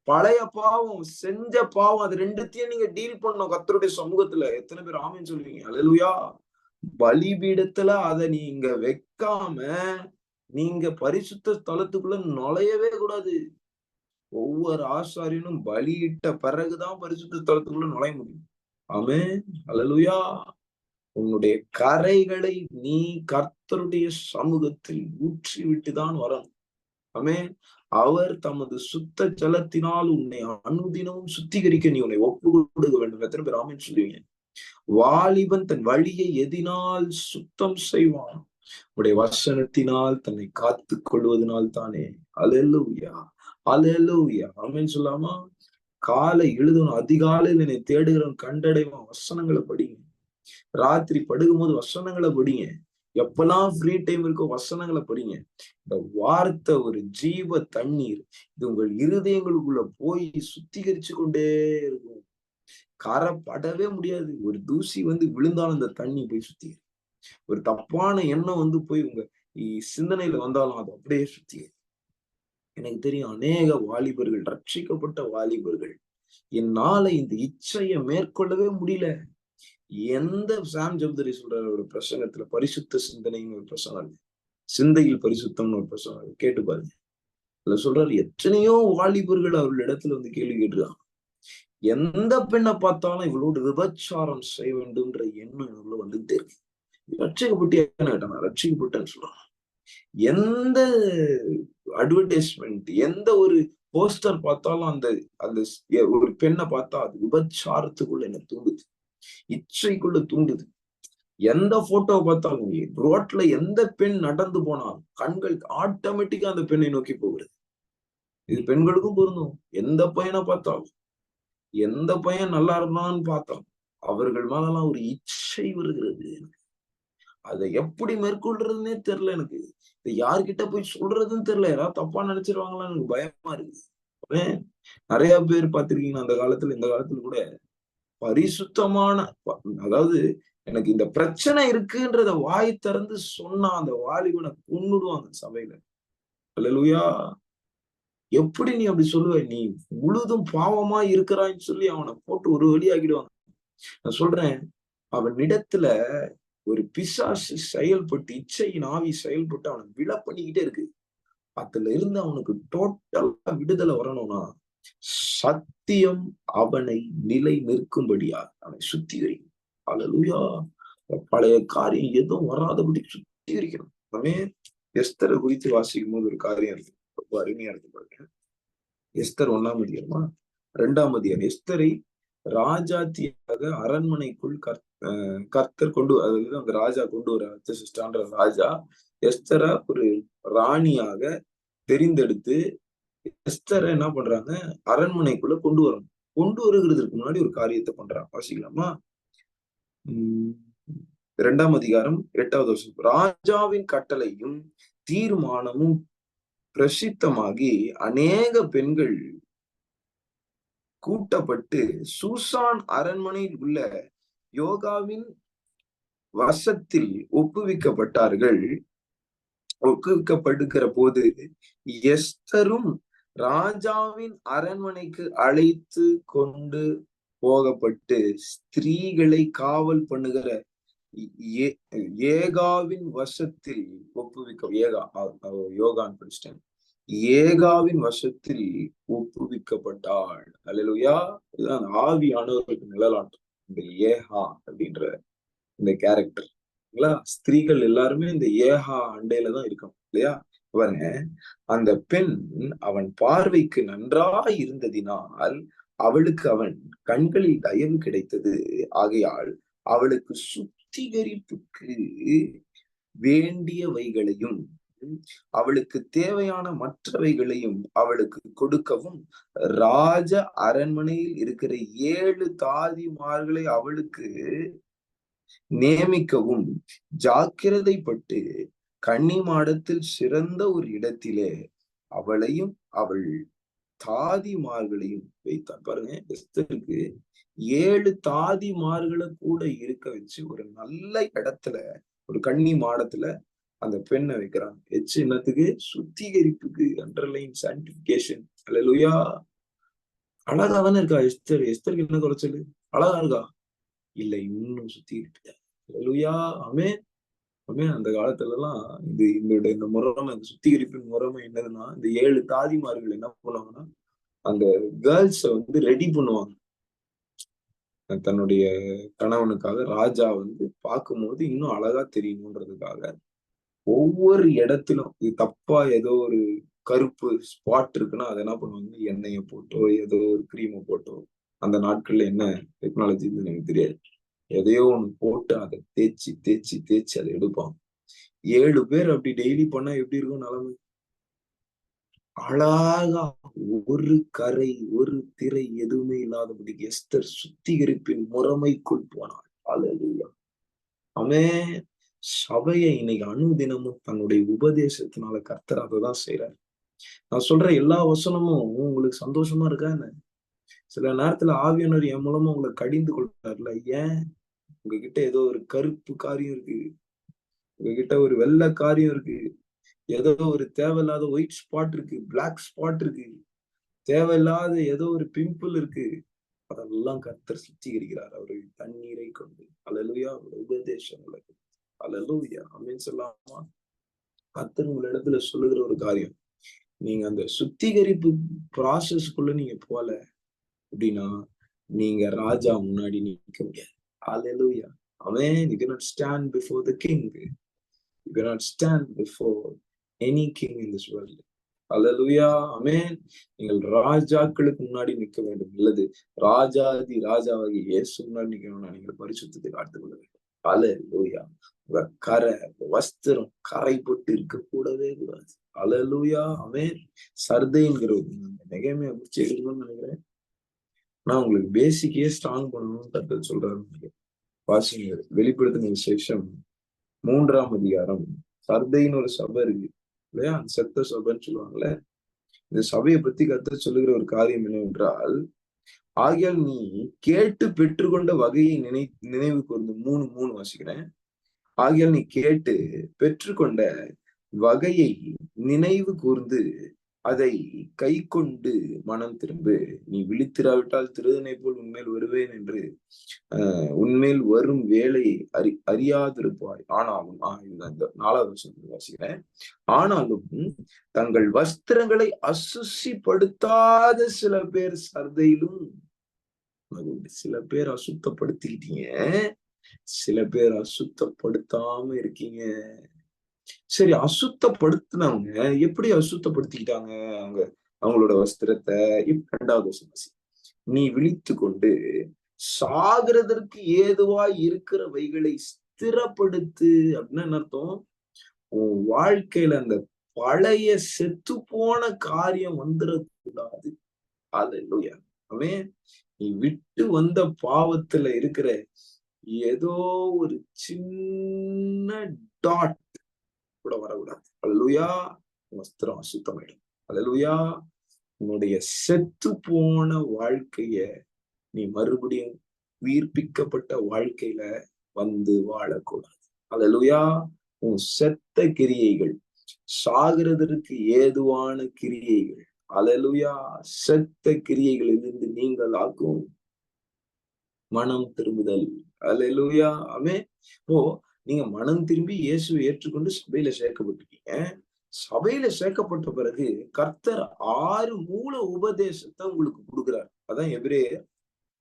பழைய பாவம், செஞ்ச பாவம், அது ரெண்டுத்தையும் நீங்க டீல் பண்ணணும் கர்த்தருடைய சமூகத்துல. எத்தனை பேர் ஆமென் சொல்றீங்க? அல்லேலூயா. பலிபீடத்துல அதை நீங்க வைக்காம நீங்க பரிசுத்த ஸ்தலத்துக்குள்ள நுழையவே கூடாது. ஒவ்வொரு ஆசாரியனும் பலியிட்ட பிறகுதான் பரிசுத்த ஸ்தலத்துக்குள்ள நுழைய முடியும். ஆமென், அல்லேலூயா. உன்னுடைய கரைகளை நீ கர்த்தருடைய சமூகத்தில் ஊற்றி விட்டுதான் வரணும். ஆமென். அவர் தமது சுத்த ஜலத்தினால் உன்னை அனுதினமும் சுத்திகரிக்க நீ உன்னை ஒப்பு கொடுக்க வேண்டும். எத்தனை பேர் ஆமென் சொல்லுவீங்க? வாலிபன் தன் வழியை எதினால் சுத்தம் செய்வான்? உடைய வசனத்தினால் தன்னை காத்துக் கொள்வதனால் தானே. அல்லேலூயா, அல்லேலூயா, ஆமென் சொல்லாமா? காலை எழுதணும், அதிகாலையில் என்னை தேடுகிறவன் கண்டடைவான். வசனங்களை படிங்க. ராத்திரி படுக்கும்போது வசனங்களை படிங்க. எப்பெல்லாம் ஃப்ரீ டைம் இருக்கோ வசனங்களை படிங்க. இந்த வார்த்தை ஒரு ஜீவ தண்ணீர், இது உங்கள் இருதயங்களுக்குள்ள போய் சுத்திகரிச்சு கொண்டே இருக்கும். கரை படவே முடியாது. ஒரு தூசி வந்து விழுந்தாலும் அந்த தண்ணி போய் சுத்தி, ஒரு தப்பான எண்ணம் வந்து போய் உங்க சிந்தனையில வந்தாலும் அது அப்படியே சுத்தி. எனக்கு தெரியும், அநேக வாலிபர்கள், ரட்சிக்கப்பட்ட வாலிபர்கள், என்னால இந்த இச்சையை மேற்கொள்ளவே முடியல. எந்த சாம் ஜப்தரி சொல்ற ஒரு பிரசங்கத்துல பரிசுத்த சிந்தனைன்னு ஒரு பிரசங்கம், சிந்தையில் பரிசுத்தம்னு ஒரு பிரசங்கம் கேட்டு பாருங்க. அதுல சொல்றாரு, எத்தனையோ வாலிபர்கள் அவர்கள் இடத்துல வந்து கேள்வி கேட்டுருக்காங்க. எந்த பெண்ணை பார்த்தாலும் இவளோடு விபச்சாரம் செய்ய வேண்டும்ன்ற எண்ணம் இவங்கள வந்துட்டே இருக்கு. ரட்சிக்கப்பட்டு என்ன கேட்டாங்க? ரட்சிக்கப்பட்டேன்னு சொல்றாங்க. எந்த அட்வர்டைஸ்மெண்ட், எந்த ஒரு போஸ்டர் பார்த்தாலும் அந்த அந்த ஒரு பெண்ணை பார்த்தா அது விபச்சாரத்துக்குள்ள என்ன தூண்டுது, இச்சைக்குள்ள தூண்டுது. எந்த போட்டோவை பார்த்தாலும், ரோட்ல எந்த பெண் நடந்து போனாலும் கண்கள் ஆட்டோமேட்டிக்கா அந்த பெண்ணை நோக்கி போகிறது. இது பெண்களுக்கும் பொருந்தும். எந்த பையனை பார்த்தாலும், எந்த பையன் நல்லா இருந்தான்னு பார்த்தோம், அவர்கள் மேலாம் ஒரு இச்சை வருகிறது. அதை எப்படி மேற்கொள்றதுன்னே தெரியல எனக்கு. இதை யார்கிட்ட போய் சொல்றதுன்னு தெரியல. யாராவது தப்பா நினைச்சிருவாங்களா, எனக்கு பயமா இருக்கு. நிறைய பேர் பார்த்திருக்கீங்க அந்த காலத்துல, இந்த காலத்துல கூட பரிசுத்தமான, அதாவது எனக்கு இந்த பிரச்சனை இருக்குன்றத வாய் திறந்து சொன்னா அந்த வாலிபனை கொன்னுடுவாங்க சபையில. அல்லேலூயா. எப்படி நீ அப்படி சொல்லுவ? நீ முழுதும் பாவமா இருக்கிறான்னு சொல்லி அவனை போட்டு ஒரு வழி ஆக்கிடுவாங்க. நான் சொல்றேன், அவனிடத்துல ஒரு பிசாசு செயல்பட்டு, இச்சையின் ஆவி செயல்பட்டு அவனை விழ பண்ணிக்கிட்டே இருக்கு. அதுல இருந்து அவனுக்கு டோட்டலா விடுதலை வரணும்னா, சத்தியம் அவனை நிலை நிற்கும்படியா அவனை சுத்திகரிக்கும். அல்லேலூயா. பழைய காரியம் எதுவும் வராதபடி சுத்திகரிக்கணும். நம்ம எஸ்தரை குறித்து வாசிக்கும் போது ஒரு காரியம் இருக்கு, ரொம்ப அருமையா இருக்கு பாருங்க. எஸ்தர் 1ஆம் அதிகாரமா 2ஆம் அதிகாரம். எஸ்தரை ராஜாத்தியாக அரண்மனைக்குள் கர்த்தர் கொண்டு, அதாவது அந்த ராஜா கொண்டு வர ராஜா எஸ்தரை ஒரு ராணியாக தெரிந்தெடுத்து எஸ்தரை என்ன பண்றாங்க, அரண்மனைக்குள்ள கொண்டு வரணும். கொண்டு வருகிறதுக்கு முன்னாடி ஒரு காரியத்தை பண்றான். வாசிக்கலாமா? 2ஆம் அதிகாரம் 8வது வசனம். ராஜாவின் கட்டளையும் தீர்மானமும் பிரசித்தமாகி அநேக பெண்கள் கூட்டப்பட்டு சூசான் அரண்மனையில் உள்ள யோகாவின் வசத்தில் ஒப்புவிக்கப்படுகிற போது எஸ்தரும் ராஜாவின் அரண்மனைக்கு அழைத்து கொண்டு போகப்பட்டு ஸ்திரீகளை காவல் பண்ணுகிற ஏகாவின் வசத்தில் யோகான் படிச்சிட்டேன். ஏகாவின் வசத்தில் ஒப்புவிக்கப்பட்டாள். அல்லேலூயா. இதுதான் ஆவியானவருக்கு நிழலாட்டம் இந்த ஏகா அப்படின்ற இந்த கேரக்டர். ஸ்திரீகள் எல்லாருமே இந்த ஏகா அண்டையில தான் இருக்கணும் இல்லையா? பாருங்க, அந்த பெண் அவன் பார்வைக்கு நன்றாய் இருந்ததினால் அவளுக்கு அவன் கண்களில் தயவு கிடைத்தது. ஆகையால் அவளுக்கு சுத்திகரிப்புக்கு வேண்டியவைகளையும் அவளுக்கு தேவையான மற்றவைகளையும் அவளுக்கு கொடுக்கவும் ராஜ அரண்மனையில் இருக்கிற 7 தாதிமார்களை அவளுக்கு நியமிக்கவும் ஜாக்கிரதைப்பட்டு கன்னி மாடத்தில் சிறந்த ஒரு இடத்திலே அவளையும் அவள் தாதிமார்களையும் வைத்தார். பாருங்க, எஸ்தருக்கு 7 தாதிமார்களை கூட இருக்க வச்சு ஒரு நல்ல இடத்துல, ஒரு கன்னி மாடத்துல அந்த பெண்ணை வைக்கிறாங்க. வச்சு என்னத்துக்கு? சுத்திகரிப்புக்கு. அண்டர்லைன் சான்டிபிகேஷன். அல்லேலூயா. அழகா தானே இருக்கா எஸ்தர்? எஸ்தருக்கு என்ன குறைச்சல்? அழகா இருக்கா? இல்ல, இன்னும் சுத்திகரிப்பு. அல்லேலூயா. ஆமென். ஆமென். அந்த காலத்துல எல்லாம் இந்த முறைமை, இந்த சுத்திகரிப்பின் முறைமை என்னதுன்னா, இந்த 7 தாதிமார்கள் என்ன பண்ணுவாங்கன்னா, அந்த கேர்ள்ஸ வந்து ரெடி பண்ணுவாங்க. தன்னுடைய கணவனுக்காக ராஜா வந்து பார்க்கும்போது இன்னும் அழகா தெரியணுன்றதுக்காக ஒவ்வொரு இடத்திலும் இது தப்பா ஏதோ ஒரு கருப்பு ஸ்பாட் இருக்குன்னா அதை என்ன பண்ணுவாங்க, எண்ணெயை போட்டோ ஏதோ ஒரு கிரீமை போட்டோ, அந்த நாட்கள்ல என்ன டெக்னாலஜி எனக்கு தெரியாது, எதையோ ஒண்ணு போட்டு அதை தேய்ச்சி தேய்ச்சி தேய்ச்சி அதை எடுப்பாங்க. 7 பேர் அப்படி டெய்லி பண்ணா எப்படி இருக்கும் நிலைமை? அழகா ஒரு கரை ஒரு திரை எதுவுமே இல்லாதபடிக்கு எஸ்தர் சுத்திகரிப்பின் முறைமைக்குள் போனாள். அல்லேலூயா. ஆமென். சபையை இன்னைக்கு அனுதினமும் தன்னுடைய உபதேசத்தினால கர்த்தர் அதைதான் செய்யறாரு. நான் சொல்ற எல்லா வசனமும் உங்களுக்கு சந்தோஷமா இருக்கா என்ன? சில நேரத்துல ஆவியானவர் என் மூலமா உங்களை கடிந்து கொள்றாருல. ஏன்? உங்ககிட்ட ஏதோ ஒரு கருப்பு காரியம் இருக்கு, உங்ககிட்ட ஒரு வெள்ளை காரியம் இருக்கு, ஏதோ ஒரு தேவையில்லாத ஒயிட் ஸ்பாட் இருக்கு, பிளாக் ஸ்பாட் இருக்கு, தேவையில்லாத ஏதோ ஒரு பிம்பிள் இருக்கு. அதெல்லாம் கர்த்தர் சுத்திகரிக்கிறார் அவருடைய தண்ணீரை கொண்டு. அல்லேலூயா. உபதேசங்களை. அல்லேலூயா. ஆமென் சொல்லாமா? கர்த்தர் உங்க இடத்துல சொல்லுகிற ஒரு காரியம், நீங்க அந்த சுத்திகரிப்பு ப்ராசஸ்க்குள்ள நீங்க போல அப்படின்னா நீங்க ராஜா முன்னாடி நிக்க முடியாது. அல்லேலூயா. ஆமென். You cannot stand before the king. You cannot stand before any king in this world. அல்லேலூயா. ஆமென். நீங்கள் ராஜாக்களுக்கு முன்னாடி நிற்க வேண்டும். இல்லது ராஜாதி ராஜாவாகி இயேசு முன்னாடி நிக்கணும்னா நீங்கள் பரிசுத்தத்தை காத்துக் கொள்ள வேண்டும். அல்லேலூயா. உங்க கரை வஸ்திரம் கரை போட்டு இருக்க கூடவே கூடாது. அல்லேலூயா. ஆமென். சர்தைங்கிற நெகேமியா குறிச்சு எழுதணும்னு நினைக்கிறேன். நான் உங்களுக்கு பேசிக்கே ஸ்ட்ராங் பண்ணணும்னு கர்த்தர் சொல்றாரு. வாசிங்க, வெளிப்படுத்தின விசேஷம் 3ஆம் அதிகாரம். சர்தைன்னு ஒரு சபை இருக்கு இல்லையா? செத்த சபைன்னு சொல்லுவாங்கல்ல. இந்த சபையை பத்தி கர்த்தர் சொல்லுகிற ஒரு காரியம் என்னவென்றால், ஆகையால் நீ கேட்டு பெற்றுக்கொண்ட வகையை நினைவு கூர்ந்து 3:3 வாசிக்கிறேன். ஆகையால் நீ கேட்டு பெற்றுக்கொண்ட வகையை நினைவு கூர்ந்து அதை கை கொண்டு மனம் திரும்பு. நீ விழித்திராவிட்டால் திருடனை போல் உன்மேல் வருவேன் என்று உன்மேல் வரும் வேலையை அறியாதிருப்பாய். ஆனாலும் இதுதான் இந்த 4வது வசனத்தை வாசிக்கிறேன். ஆனாலும் தங்கள் வஸ்திரங்களை அசுசிப்படுத்தாத சில பேர் சர்தையிலும். சில பேர் அசுத்தப்படுத்திக்கிட்டீங்க, சில பேர் அசுத்தப்படுத்தாம இருக்கீங்க. சரி, அசுத்தப்படுத்தினவங்க எப்படி அசுத்தப்படுத்திக்கிட்டாங்க அவங்களோட வஸ்திரத்தை? 2வது வசனம், நீ விழித்து கொண்டு சாகிறதற்கு ஏதுவாய் இருக்கிறவைகளை ஸ்திரப்படுத்து. அப்படின்னா என்ன அர்த்தம்? உன் வாழ்க்கையில அந்த பழைய செத்து போன காரியம் வந்துடக்கூடாது. அல்லேலூயா. அவன் நீ விட்டு வந்த பாவத்துல இருக்கிற ஏதோ ஒரு சின்ன டாட் கூட வரக்கூடாது. அல்லேலூயா. வஸ்திரம் அசுத்தமாயிடும். அல்லேலூயா. உன்னுடைய செத்து போன வாழ்க்கைய நீ மறுபடியும் உயிர்ப்பிக்கப்பட்ட வாழ்க்கையில வந்து வாழக்கூடாது. அல்லேலூயா. உன் செத்த கிரியைகள், சாகிறதற்கு ஏதுவான கிரியைகள், அல்லேலூயா, செத்த கிரியைகளிலிருந்து நீங்கள் ஆக்கும் மனம் திரும்புதல். அல்லேலூயா. ஆமென். இப்போ நீங்க மனம் திரும்பி இயேசுவை ஏற்றுக்கொண்டு சபையில சேர்க்கப்பட்டிருக்கீங்க. சபையில சேர்க்கப்பட்ட பிறகு கர்த்தர் 6 மூல உபதேசத்தை உங்களுக்கு கொடுக்கிறார். அதான் எபிரேயர்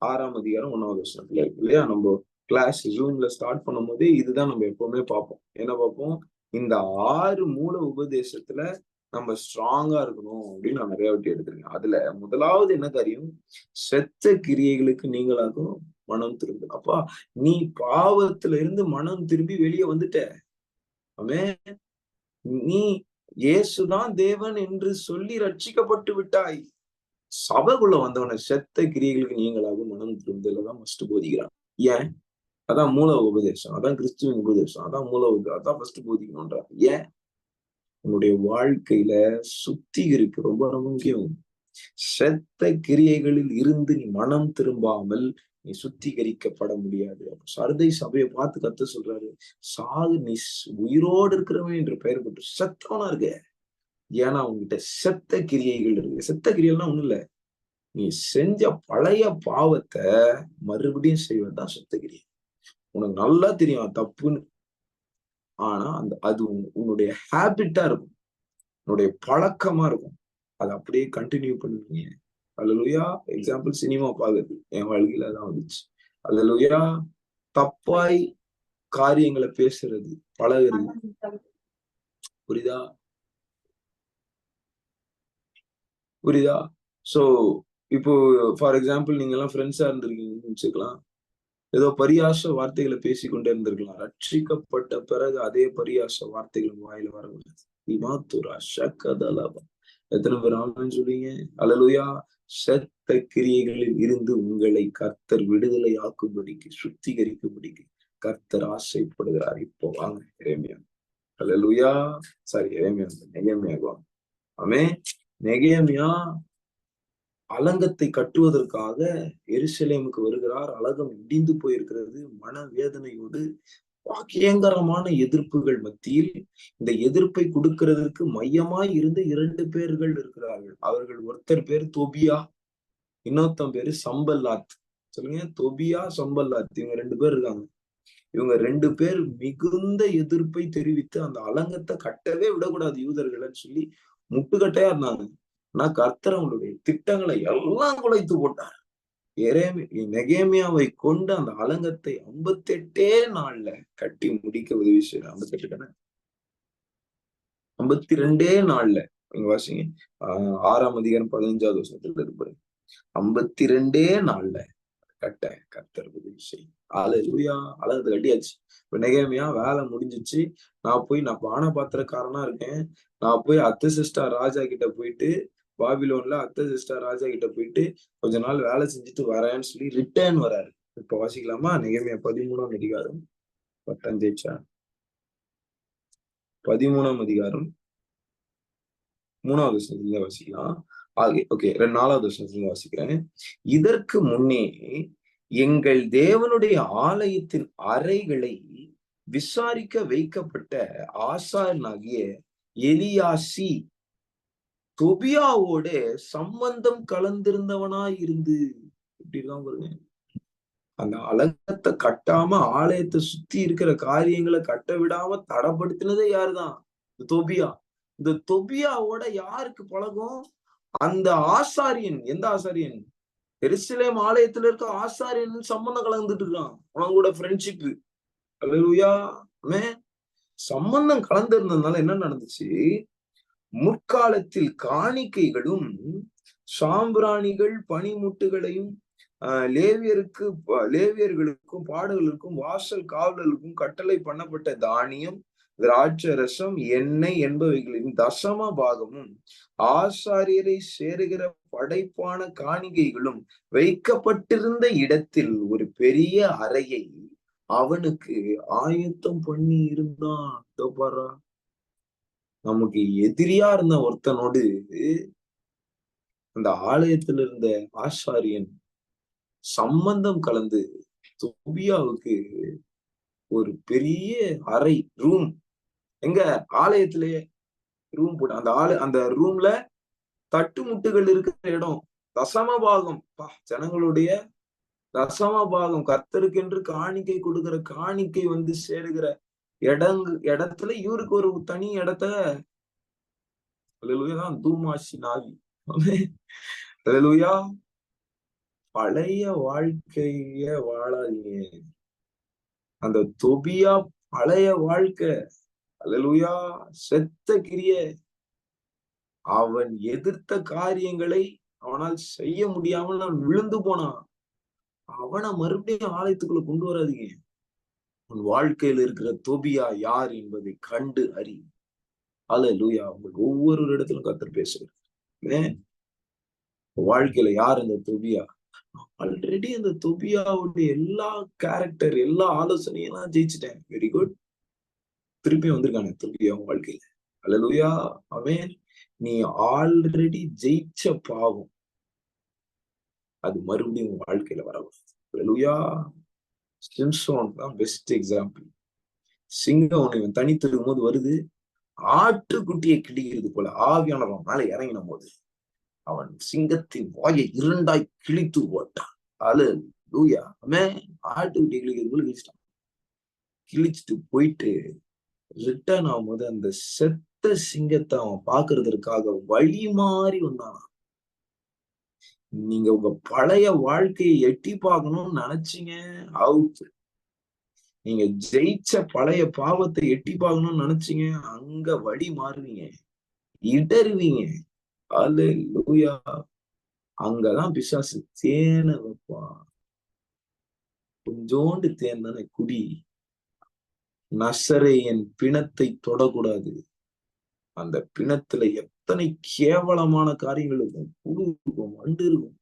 6ஆம் அதிகாரம் 1வது வசனத்துல இருக்கு இல்லையா? நம்ம கிளாஸ் ஜூம்ல ஸ்டார்ட் பண்ணும் போதே இதுதான் நம்ம எப்பவுமே பார்ப்போம். என்ன பார்ப்போம்? இந்த 6 மூல உபதேசத்துல நம்ம ஸ்ட்ராங்கா இருக்கணும் அப்படின்னு நான் நிறைய வாட்டி எடுத்திருக்கேன். அதுல முதலாவது என்ன காரியம்? செத்த கிரியைகளுக்கு நீங்களாகும் மனம் திரும்பு. அப்பா, நீ பாவத்துல இருந்து மனம் திரும்பி வெளியே வந்துட்ட. ஆமென். நீ இயேசுதான் தேவன் என்று சொல்லி ரட்சிக்கப்பட்டு விட்டாய். சபைக்குள்ள வந்தவன செத்த கிரியைகளுக்கு நீங்களாக மனம் திரும்புதல்தான் ஃபர்ஸ்ட் போதிக்கிறான். ஏன்? அதான் மூல உபதேசம், அதான் கிறிஸ்துவின் உபதேசம், அதான் அதான் ஃபர்ஸ்ட் போதிக்கணும்ன்றான். ஏன்? உன்னுடைய வாழ்க்கையில சுத்திகரிப்பு ரொம்ப ரொம்ப முக்கியம். செத்த கிரியைகளில் இருந்து நீ மனம் திரும்பாமல் நீ சுத்திகரிக்கப்பட முடியாது. சர்தை சபையை பார்த்து கத்த சொல்றாரு, சாகு நீ உயிரோடு இருக்கிறவன் என்று பெயர் பெற்று செத்தவனா இருக்க. ஏன்னா உங்ககிட்ட செத்த கிரியைகள் இருக்கு. செத்த கிரியைகள்னா ஒண்ணும் இல்ல, நீ செஞ்ச பழைய பாவத்தை மறுபடியும் செய்வதுதான் செத்த கிரியை. உனக்கு நல்லா தெரியும் தப்புன்னு. ஆனா அது உன்னுடைய ஹேபிட்டா இருக்கும், உன்னுடைய பழக்கமா இருக்கும். அதை அப்படியே கண்டினியூ பண்ணுவீங்க. அல்லேலூயா. எக்ஸாம்பிள் சினிமா பாக்குறது என் வாழ்க்கையில தான் வந்துச்சு. அல்லேலூயா. தப்பாய் காரியங்களை பேசுறது, பழகுறது. புரியுதா? புரியுதா? சோ இப்போ ஃபார் எக்ஸாம்பிள் நீங்க எல்லாம் ஃப்ரெண்ட்ஸா இருந்திருக்கீங்கன்னு வச்சுக்கலாம். ஏதோ பரியாச வார்த்தைகளை பேசிக்கொண்டே இருந்திருக்கலாம். ரட்சிக்கப்பட்ட பிறகு அதே பரியாச வார்த்தைகள் வாயில வரக்கூடாது. எத்தனை பேர் ஆமென் சொல்றீங்க? அல்லேலூயா. செத்த கிரியைகளில் இருந்து உங்களை கர்த்தர் விடுதலை ஆக்கும்படிக்கு, சுத்திகரிக்கும்படிக்கு கர்த்தர் ஆசைப்படுகிறார். இப்போ வாங்க எரேமியா. அல்லேலூயா. சாரி, நெகேமியா. ஆமென். நெகேமியா அலங்கத்தை கட்டுவதற்காக எருசலேமுக்கு வருகிறார். அலங்கம் இடிந்து போயிருக்கிறது. மன வேதனையோடு பயங்கரமான எதிர்ப்புகள் மத்தியில் இந்த எதிர்ப்பை கொடுக்கிறதுக்கு மையமாய் இருந்த 2 பேர்கள் இருக்கிறார்கள். அவர்கள் ஒருத்தர் பேர் தொபியா, இன்னொருத்தன் பேரு சம்பல்லாத். சொல்லுங்க, தொபியா, சம்பல்லாத். இவங்க 2 பேர் இருக்காங்க. இவங்க 2 பேர் மிகுந்த எதிர்ப்பை தெரிவித்து அந்த அலங்கத்தை கட்டவே விடக்கூடாது யூதர்கள்னு சொல்லி முட்டுக்கட்டையா இருந்தாங்க. ஆனா கர்த்தர் அவங்களுடைய திட்டங்களை எல்லாம் குலைத்து போட்டார். நெகேமியாவை கொண்டு அந்த அலங்கத்தை 58 நாள்ல கட்டி முடிக்க உதவி செய்யறார். 58 52 நாள்ல. நீங்க வாசிங்க 6ஆம் அதிகாரம் 15வது வசனத்துல இருப்பாரு. 52 நாள்ல கட்ட கர்த்தர் உதவி செய்யும். அல்லேலூயா. அலங்கத்தை கட்டியாச்சு. இப்ப நெகேமியா வேலை முடிஞ்சிச்சு. நான் பானபாத்திரக்காரனா இருக்கேன். நான் போய் அர்தசஷ்டா ராஜா கிட்ட போயிட்டு, பாபிலோன்ல அர்தசஷ்டா ராஜா கிட்ட போயிட்டு கொஞ்ச நாள் வேலை செஞ்சுட்டு வரேன்னு சொல்லி ரிட்டர்ன் வராரு. இப்ப வாசிக்கலாமா? நெகேமியா 13ஆம் அதிகாரம் 13ஆம் அதிகாரம் 3வது வசனத்துல வாசிக்கலாம். ஓகே, 4வது வசனத்துல வாசிக்கிறேன். இதற்கு முன்னே எங்கள் தேவனுடைய ஆலயத்தின் அறைகளை விசாரிக்க வைக்கப்பட்ட ஆசாரியனாகிய எலியாசி தொபியாவோட சம்பந்தம் கலந்திருந்தவனாய் இருந்து, இப்படிலாம் பாருங்க, அந்த அலங்கத்தை கட்டாம ஆலயத்தை சுத்தி இருக்கிற காரியங்களை கட்ட விடாம தடைப்படுத்தினதே யாருதான்? தொபியா. இந்த தொபியாவோட யாருக்கு பழகும்? அந்த ஆசாரியன். எந்த ஆசாரியன்? எருசலேம் ஆலயத்துல இருக்க ஆசாரியன் சம்பந்தம் கலந்துட்டு இருக்கான். அவன் கூட ஃப்ரெண்ட்ஷிப். அல்லேலூயா. சம்பந்தம் கலந்திருந்ததுனால என்ன நடந்துச்சு? முற்காலத்தில் காணிக்கைகளும் சாம்பிராணிகள் பனிமுட்டுகளையும் லேவியர்களுக்கும் பாடுகளுக்கும் வாசல் காவலர்களுக்கும் கட்டளை பண்ணப்பட்ட தானியம் திராட்சை ரசம், எண்ணெய் என்பவைகளின் தசம பாகமும் ஆசாரியரை சேருகிற படைப்பான காணிக்கைகளும் வைக்கப்பட்டிருந்த இடத்தில் ஒரு பெரிய அறையை அவனுக்கு ஆயத்தம் பண்ணி இருந்தான். நமக்கு எதிரியா இருந்த ஒருத்தனோடு அந்த ஆலயத்தில் இருந்த ஆசாரியன் சம்பந்தம் கலந்து தொபியாவுக்கு ஒரு பெரிய அறை, ரூம், எங்க ஆலயத்திலேயே ரூம் போட்டு அந்த ரூம்ல தட்டுமுட்டுகள் இருக்கிற இடம், தசமபாகம், ஜனங்களுடைய தசமபாகம், கர்த்தருக்கென்று காணிக்கை கொடுக்கிற காணிக்கை வந்து சேருகிற இடத்துல இவருக்கு ஒரு தனி இடத்த தூமாசி நாவி. பழைய வாழ்க்கைய வாழாதீங்க. அந்த தொபியா பழைய வாழ்க்கை, அல்லேலூயா, செத்த கிரிய, அவன் எதிர்த்த காரியங்களை அவனால் செய்ய முடியாமல் அவன் விழுந்து போனான். அவனை மறுபடியும் ஆலயத்துக்குள்ள கொண்டு வராதீங்க. உன் வாழ்க்கையில் இருக்கிற தொபியா யார் என்பதை கண்டு அறி. அல்லேலூயா. உங்களுக்கு ஒவ்வொரு இடத்திலும் கர்த்தர் பேசுகிறேன். வாழ்க்கையில யார் இந்த தொபியா? ஆல்ரெடி அந்த தொபியாவுடைய எல்லா கேரக்டர், எல்லா ஆலோசனையும் நான் ஜெயிச்சுட்டேன். Very good. திருப்பி வந்திருக்கானே தொபியா வாழ்க்கையில. அல்லேலூயா. அவன் நீ ஆல்ரெடி ஜெயிச்ச பாவம் அது மறுபடியும் வாழ்க்கையில வரக்கூடாது. அல்லேலூயா. சிம்சோன் தான் பெஸ்ட் எக்ஸாம்பிள். சிங்கம் இவன் தனித்து இருக்கும் போது வருது, ஆட்டுக்குட்டியை கிழிக்கிறது போல ஆவியானவன் மேல இறங்கின போது அவன் சிங்கத்தின் வாயை இரண்டாய் கிழித்து போட்டான். அல்லேலூயா. அவன் ஆட்டுக்குட்டியை கிழிக்கிறது போல கிழிச்சிட்டான். கிழிச்சிட்டு போயிட்டு ரிட்டர்ன் ஆகும்போது அந்த செத்த சிங்கத்தை அவன் பாக்குறதற்காக வழி மாறி வந்தானா. நீங்க உங்க பழைய வாழ்க்கையை எட்டி பார்க்கணும்னு நினைச்சீங்க, அவுட். நீங்க ஜெயிச்ச பழைய பாவத்தை எட்டி பார்க்கணும்னு நினைச்சீங்க, அங்க வழி மாறுவீங்க, இடறுவீங்க. அல்லேலூயா. அங்கதான் பிசாசு தேனை வைப்பான். கொஞ்சோண்டு தேன் தானே, குடி. நசரேயன் பிணத்தை தொடக்கூடாது. அந்த பிணத்துல எத்தனை கேவலமான காரியங்கள் இருக்கும். புழு இருக்கும், வண்டு இருக்கும்,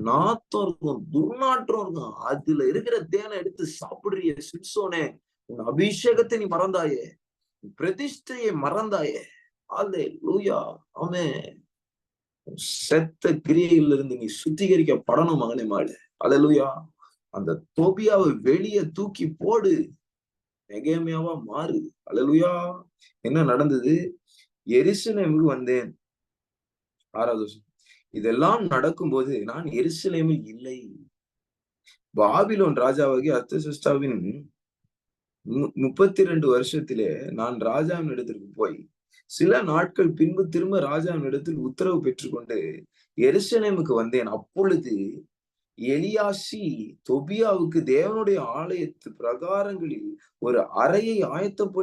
நாத்தம் இருக்கும், துர்நாற்றம் இருக்கும். அதுல இருக்கிற தேனை எடுத்து சாப்பிடுறிய சிம்சோனே, உன் அபிஷேகத்தை நீ மறந்தாயே, பிரதிஷ்டையை மறந்தாயே. அல்லேலூயா. ஆமென். செத்த கிரியையில இருந்து நீ சுத்திகரிக்கப்படணும் மகனே மாடு. அல்லேலூயா. அந்த தொபியாவை வெளியே தூக்கி போடு, நெகேமியாவா மாறு. அல்லேலூயா. என்ன நடந்தது? எருசலேமுக்கு வந்தேன். 6வது வருஷம். இதெல்லாம் நடக்கும்போது நான் எருசலேமில் இல்லை. பாபிலோன் ராஜாவாகிய அர்தசஷ்டாவின் 32 வருஷத்திலே நான் ராஜாவின் இடத்திற்கு போய் சில நாட்கள் பின்பு திரும்ப ராஜாவின் இடத்தில் உத்தரவு பெற்றுக்கொண்டு எருசலேமுக்கு வந்தேன். அப்பொழுது எலியாசி தொபியாவுக்கு தேவனுடைய ஆலயத்து பிரகாரங்களில் ஒரு அறையை ஆயத்தம்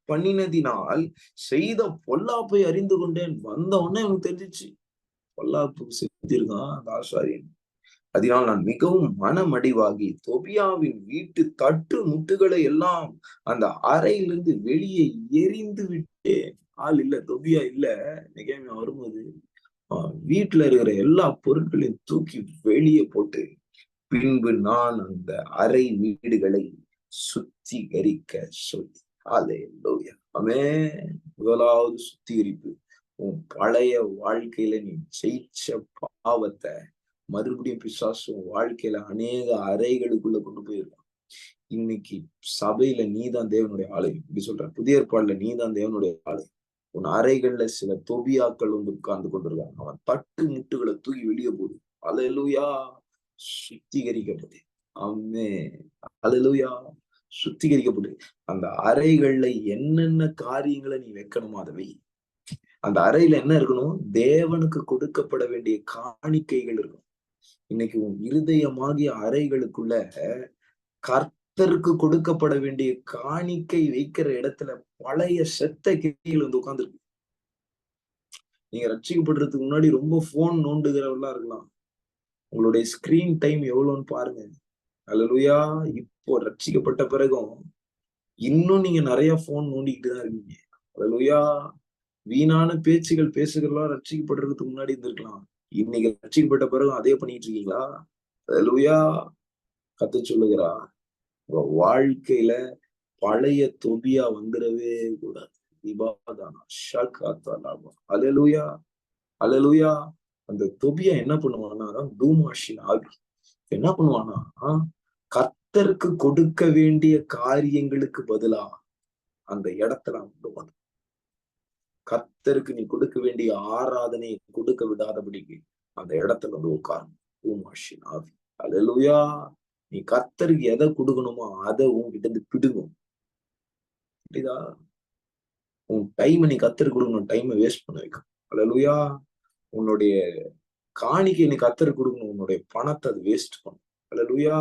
பண்ணினதினால் செய்த பொல்லாப்பை அறிந்து கொண்டேன். வந்த உடனே எனக்கு தெரிஞ்சிச்சு, பொல்லாப்பு செஞ்சிருக்கான் அந்த ஆசாரியன். அதனால் நான் மிகவும் மனமடிவாகி தொபியாவின் வீட்டு தட்டு முட்டுகளை எல்லாம் அந்த அறையிலிருந்து வெளியே எரிந்து விட்டேன். ஆள் இல்ல, தொபியா இல்ல. நெகேமியா வரும்போது வீட்டுல இருக்கிற எல்லா பொருட்களையும் தூக்கி வெளியே போட்டு பின்பு நான் அந்த அறை வீடுகளை சுத்திகரிக்க சொல்லி. அல்லேலூயா. ஆமென். முதலாவது சுத்திகரிப்பு, உன் பழைய வாழ்க்கையில நீ ஜெயிச்ச பாவத்தை மறுபடியும் பிசாசு வாழ்க்கையில அநேக அறைகளுக்குள்ள கொண்டு போயிருக்கான். இன்னைக்கு சபையில நீதான் தேவனுடைய ஆலயம். இப்படி சொல்ற புதிய ஏற்பாடுல நீதான் தேவனுடைய ஆலயம். உன் அறைகள்ல சில தொபியாக்கள் வந்து உட்கார்ந்து கொண்டிருக்காங்க. அவன் தட்டு முட்டுகளை தூக்கி வெளியே போடு. அல்லேலூயா. சுத்திகரிக்கப்படு. ஆமென். அல்லேலூயா. சுத்திகரிக்கப்படு. அந்த அறைகள்ல என்னென்ன காரியங்களை நீ வைக்கணுமோ அதை வை. அந்த அறையில என்ன இருக்கணும்? தேவனுக்கு கொடுக்கப்பட வேண்டிய காணிக்கைகள் இருக்கும். இன்னைக்கு உன் இருதயமாகிய அறைகளுக்குள்ள கர்த்தருக்கு கொடுக்கப்பட வேண்டிய காணிக்கை வைக்கிற இடத்துல பழைய செத்த கிரிகள் வந்து உட்கார்ந்துருக்கு. நீங்க ரட்சிக்கப்படுறதுக்கு முன்னாடி ரொம்ப போன் நோண்டுகிறவர்களா இருக்கலாம். உங்களுடைய ஸ்கிரீன் டைம் எவ்வளவுன்னு பாருங்க. அல்லேலூயா. இப்போ ரட்சிக்கப்பட்ட பிறகும் இன்னும் நீங்க நிறைய போன் நோண்டிக்கிட்டு தான் இருக்கீங்க. அல்லேலூயா. வீணான பேச்சுகள் பேசுகிறதெல்லாம் ரட்சிக்கப்படுறதுக்கு முன்னாடி இருந்திருக்கலாம். இன்னைக்கு ரட்சிக்கப்பட்ட பிறகு அதே பண்ணிட்டு இருக்கீங்களா? அல்லேலூயா. கர்த்தர் சொல்லுகிறா, உங்க வாழ்க்கையில பழைய தொபியா வந்துடவே கூடாது. இபாதானா ஷல்காத்தாலாமா. அல்லேலூயா. அல்லேலூயா. அந்த தொபியா என்ன பண்ணுவான்னா, தூமாஷின் ஆவி என்ன பண்ணுவானா, கர்த்தருக்கு கொடுக்க வேண்டிய காரியங்களுக்கு பதிலா அந்த இடத்துல வந்து கர்த்தருக்கு நீ கொடுக்க வேண்டிய ஆராதனை கொடுக்க விடாதபடிக்கு அந்த இடத்துல வந்து உட்காரும். தூமாஷின் ஆவி. அல்லேலூயா. நீ கர்த்தருக்கு எதை கொடுக்கணுமோ அதை உன்கிட்ட இருந்து பிடுங்கும். புரியுதா? உன் டைமை நீ கர்த்தருக்கு கொடுக்கணும், டைமை வேஸ்ட் பண்ண வைக்கும். அல்லேலூயா. உன்னுடைய காணிக்கை நீ கர்த்தருக்கு கொடுக்கணும், உன்னுடைய பணத்தை அது வேஸ்ட் பண்ணும். அல்லேலூயா.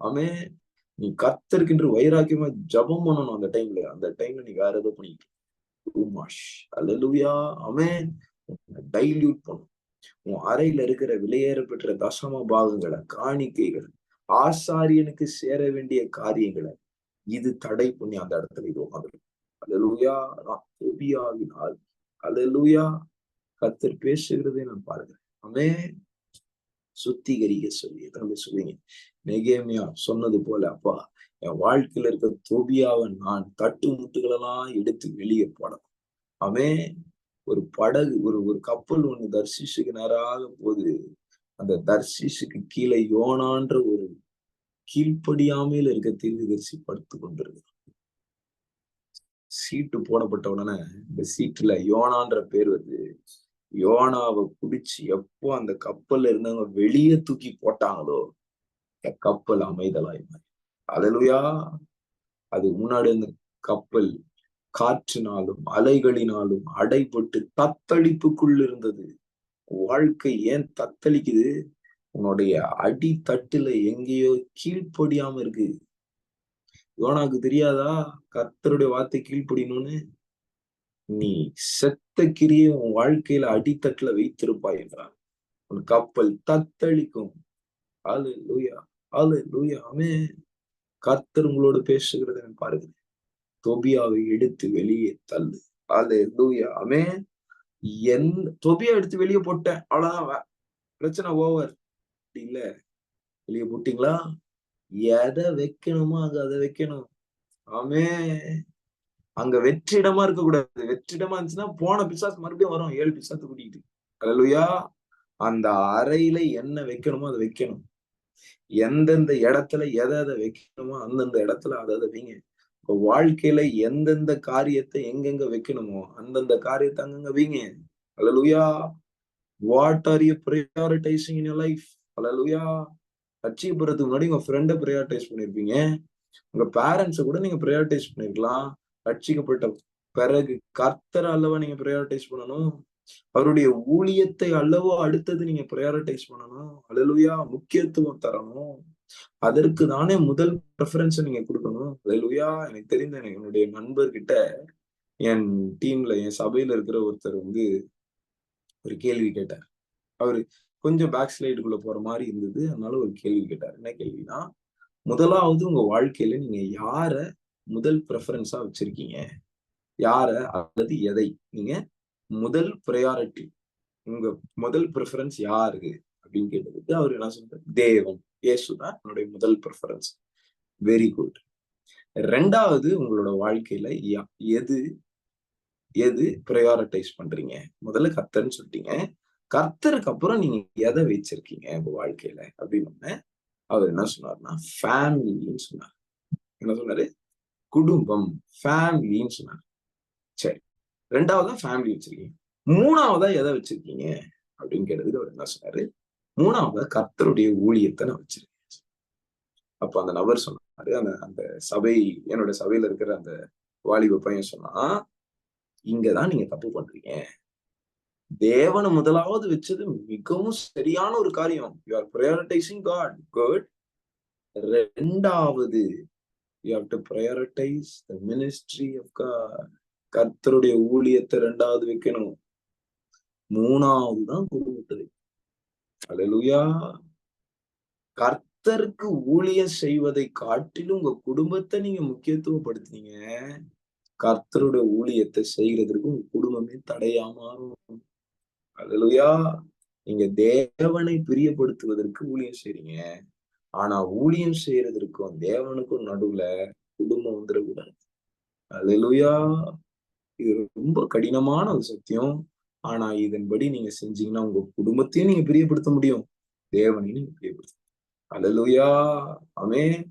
ஆமென். நீ கர்த்தருக்கென்று வைராக்கியமா ஜெபம் பண்ணணும். அந்த டைம்ல நீ வேற ஏதோ பண்ணிட்டு உமாஷ். அல்லேலூயா. ஆமென். டைல்யூட் பண்ணும். உன் அறையில இருக்கிற விலையேற பெற்ற தசம பாகங்களை, காணிக்கைகள், ஆசாரியனுக்கு சேர வேண்டிய காரியங்களை இது தடை பண்ணி அந்த இடத்துல இது உட்காந்துரும். அல்லேலூயா. தொபியாவினால் அல்லேலூயா கர்த்தர் பேசுகிறதை நான் பார்க்கிறேன். ஆமென். சுத்திகரிக்க சொல்லி எத்தனை சொல்லுவீங்க? நெகேமியா சொன்னது போல, அப்பா என் வாழ்க்கையில இருக்க தொபியாவை நான் தட்டு முட்டுகளெல்லாம் எடுத்து வெளியே போடணும். அவன் ஒரு படகு ஒரு ஒரு கப்பல் ஒண்ணு தர்ஷீஷுக்கு நேராக போது, அந்த தர்ஷீஷுக்கு கீழே யோனான்ற ஒரு கீழ்ப்படியாமையில இருக்க தீர்க்கதரிசி படுத்து கொண்டிருக்கு. சீட்டு போடப்பட்ட உடனே இந்த சீட்டுல யோனான்ற பேர் வருது. யோனாவை குடிச்சு எப்போ அந்த கப்பல்ல இருந்தவங்க வெளியே தூக்கி போட்டாங்களோ, கப்பல் அமைதலாய் மாறி. அல்லேலூயா. அது முன்னாடி இருந்த கப்பல் காற்றினாலும் அலைகளினாலும் அடைபட்டு தத்தளிப்புக்குள் இருந்தது. வாழ்க்கை ஏன் தத்தளிக்குது? உன்னுடைய அடித்தட்டுல எங்கேயோ கீழ்ப்படியாம இருக்கு. யோனாக்கு தெரியாதா கர்த்தருடைய வார்த்தை கீழ்ப்படியணும்னு? நீ செத்த கிரியை உன் வாழ்க்கையில அடித்தட்டுல வைத்திருப்பாய் என்றார். உன் கப்பல் தத்தளிக்கும். அல்லேலூயா. அல்லேலூயா. ஆமென். கர்த்தர் உங்களோடு பேசுகிறதை பாருங்க. தொபியாவை எடுத்து வெளியே தள்ளு. அல்லேலூயா. ஆமென். தொபியா எடுத்து வெளியே போட்டேன், அவ்வளவுதான், பிரச்சனை ஓவர். இல்ல, வெளியே போட்டீங்களா? எதை வைக்கணுமோ அங்க அதை வைக்கணும். ஆமென். அங்க வெற்றிடமா இருக்கக்கூடாது. வெற்றிடமா இருந்துச்சுன்னா போன பிசாசு மறுபடியும் வரும், 7 பிசாசு கூட்டிக்கிட்டு. அல்லேலூயா. அந்த அறையில என்ன வைக்கணுமோ அதை வைக்கணும். எந்தெந்த இடத்துல எதை வைக்கணுமோ அந்தந்த இடத்துல அதை வைங்க. வாழ்க்கையில எந்தெந்த காரியத்தை எங்கெங்க வைக்கணுமோ அந்தந்த காரியத்தை அங்கங்க வைங்க. அல்லேலூயா. What are you prioritizing in your life? அல்லேலூயா. ரட்சிக்கப்படுறதுக்கு முன்னாடி உங்க ஃப்ரெண்டை பிரையாரிட்டைஸ் பண்ணிருப்பீங்க. உங்க பேரண்ட்ஸை கூட நீங்க பிரையாரிட்டைஸ் பண்ணிருக்கலாம். ரட்சிக்கப்பட்ட பிறகு கர்த்தர் அல்லவா நீங்க பிரையாரிட்டைஸ் பண்ணணும். அவருடைய ஊழியத்தை அல்லவோ அடுத்தது நீங்க பிரையாரிட்டைஸ் பண்ணணும். அல்லேலூயா. முக்கியத்துவம் தரணும். அதற்கு தானே முதல் ப்ரெஃபரன்ஸ் நீங்க கொடுக்கணும். அல்லேலூயா. எனக்கு தெரிந்த என்னுடைய நண்பர்கிட்ட என் டீம்ல என் சபையில இருக்கிற ஒருத்தர் வந்து ஒரு கேள்வி கேட்டார். அவரு கொஞ்சம் பேக் ஸ்லைடுக்குள்ள போற மாதிரி இருந்தது. அதனால ஒரு கேள்வி கேட்டார். என்ன கேள்வினா, முதலாவது உங்க வாழ்க்கையில நீங்க யார முதல் ப்ரெஃபரன்ஸா வச்சிருக்கீங்க? யார அல்லது எதை நீங்க முதல் ப்ரையாரிட்டி, உங்க முதல் ப்ரிஃபரன்ஸ் யாரு அப்படின்னு கேட்டதுக்கு அவர் என்ன சொல்றாரு? தேவன், இயேசுதான் என்னுடைய முதல் ப்ரிஃபரன்ஸ். Very good. ரெண்டாவது உங்களோட வாழ்க்கையில எது எது ப்ரையாரிட்டைஸ் பண்றீங்க? முதல்ல கர்த்தர்ன்னு சொல்லிட்டீங்க. கர்த்தருக்கு அப்புறம் நீங்க எதை வச்சிருக்கீங்க உங்க வாழ்க்கையில அப்படின்னு அவர் என்ன சொன்னார்னா, ஃபேமிலின்னு சொன்னார். என்ன சொன்னாரு? குடும்பம், ஃபேமிலின்னு சொன்னார். சரி, ரெண்டாவதா ஃபேமிலி வச்சிருக்கீங்க. மூணாவதா எதை வச்சிருக்கீங்க அப்படின்னு கேட்டதுக்கு அவர் என்ன சொன்னாரு? மூணாவதா கர்த்தருடைய ஊழியத்தை நான் வச்சிருக்கேன். அப்ப அந்த நபர் சொன்னாரு, அந்த அந்த சபை, என்னோட சபையில இருக்கிற அந்த வாலிப பையன் சொன்னா, இங்கதான் நீங்க தப்பு பண்றீங்க. தேவனை முதலாவது வச்சது மிகவும் சரியான ஒரு காரியம். You are prioritizing God. Good. ரெண்டாவது, you have to prioritize the ministry of God. கர்த்தருடைய ஊழியத்தை ரெண்டாவது வைக்கணும். மூணாவது தான் குடும்பத்தை. அல்லேலூயா. கர்த்தருக்கு ஊழியம் செய்வதை காட்டிலும் உங்க குடும்பத்தை நீங்க முக்கியத்துவப்படுத்துனீங்க, கர்த்தருடைய ஊழியத்தை செய்கிறதற்கு உங்க குடும்பமே தடையா மாறும். அல்லேலூயா. நீங்க தேவனை பிரியப்படுத்துவதற்கு ஊழியம் செய்றீங்க. ஆனா ஊழியம் செய்யறதற்கும் தேவனுக்கும் நடுவுல குடும்பம் வந்துடக்கூடாது. அல்லேலூயா. இது ரொம்ப கடினமான ஒரு சத்தியம். ஆனா இதன்படி நீங்க செஞ்சீங்கன்னா உங்க குடும்பத்தையும் நீங்க பிரியப்படுத்த முடியும். தேவனையும் நீங்க பிரியப்படுத்த. அல்லேலூயா. ஆமென்.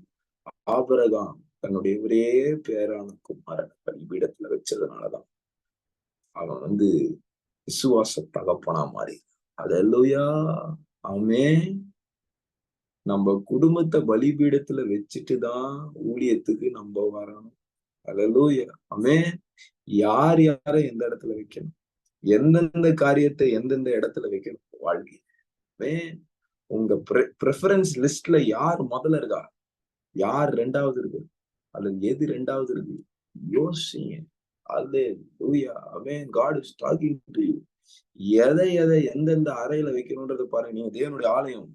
ஆபிரகாம் தன்னுடைய ஒரே பேரான குமாரனை பலிபீடத்துல வச்சதுனாலதான் அவன் விசுவாச தகப்பனா மாறி. அல்லேலூயா. ஆமென். நம்ம குடும்பத்தை பலிபீடத்துல வச்சுட்டுதான் ஊழியத்துக்கு நம்ம வரணும். அல்லேலூயா. ஆமென். யார் யாரை எந்த இடத்துல வைக்கணும், எந்தெந்த காரியத்தை எந்தெந்த இடத்துல வைக்கணும் வாழ்க்கையில. ஆமென். உங்க ப்ரெஃபரன்ஸ் லிஸ்ட்ல யார் முதல்ல இருக்கா, யார் ரெண்டாவது இருக்கு, அல்லது எது ரெண்டாவது இருக்கு, யோசிங்க. அல்லேலூயா. ஆமென். God is talking to you. எதை எந்தெந்த அறையில வைக்கணும்ன்றத பாருங்க. நீங்க தேவனுடைய ஆலயம்.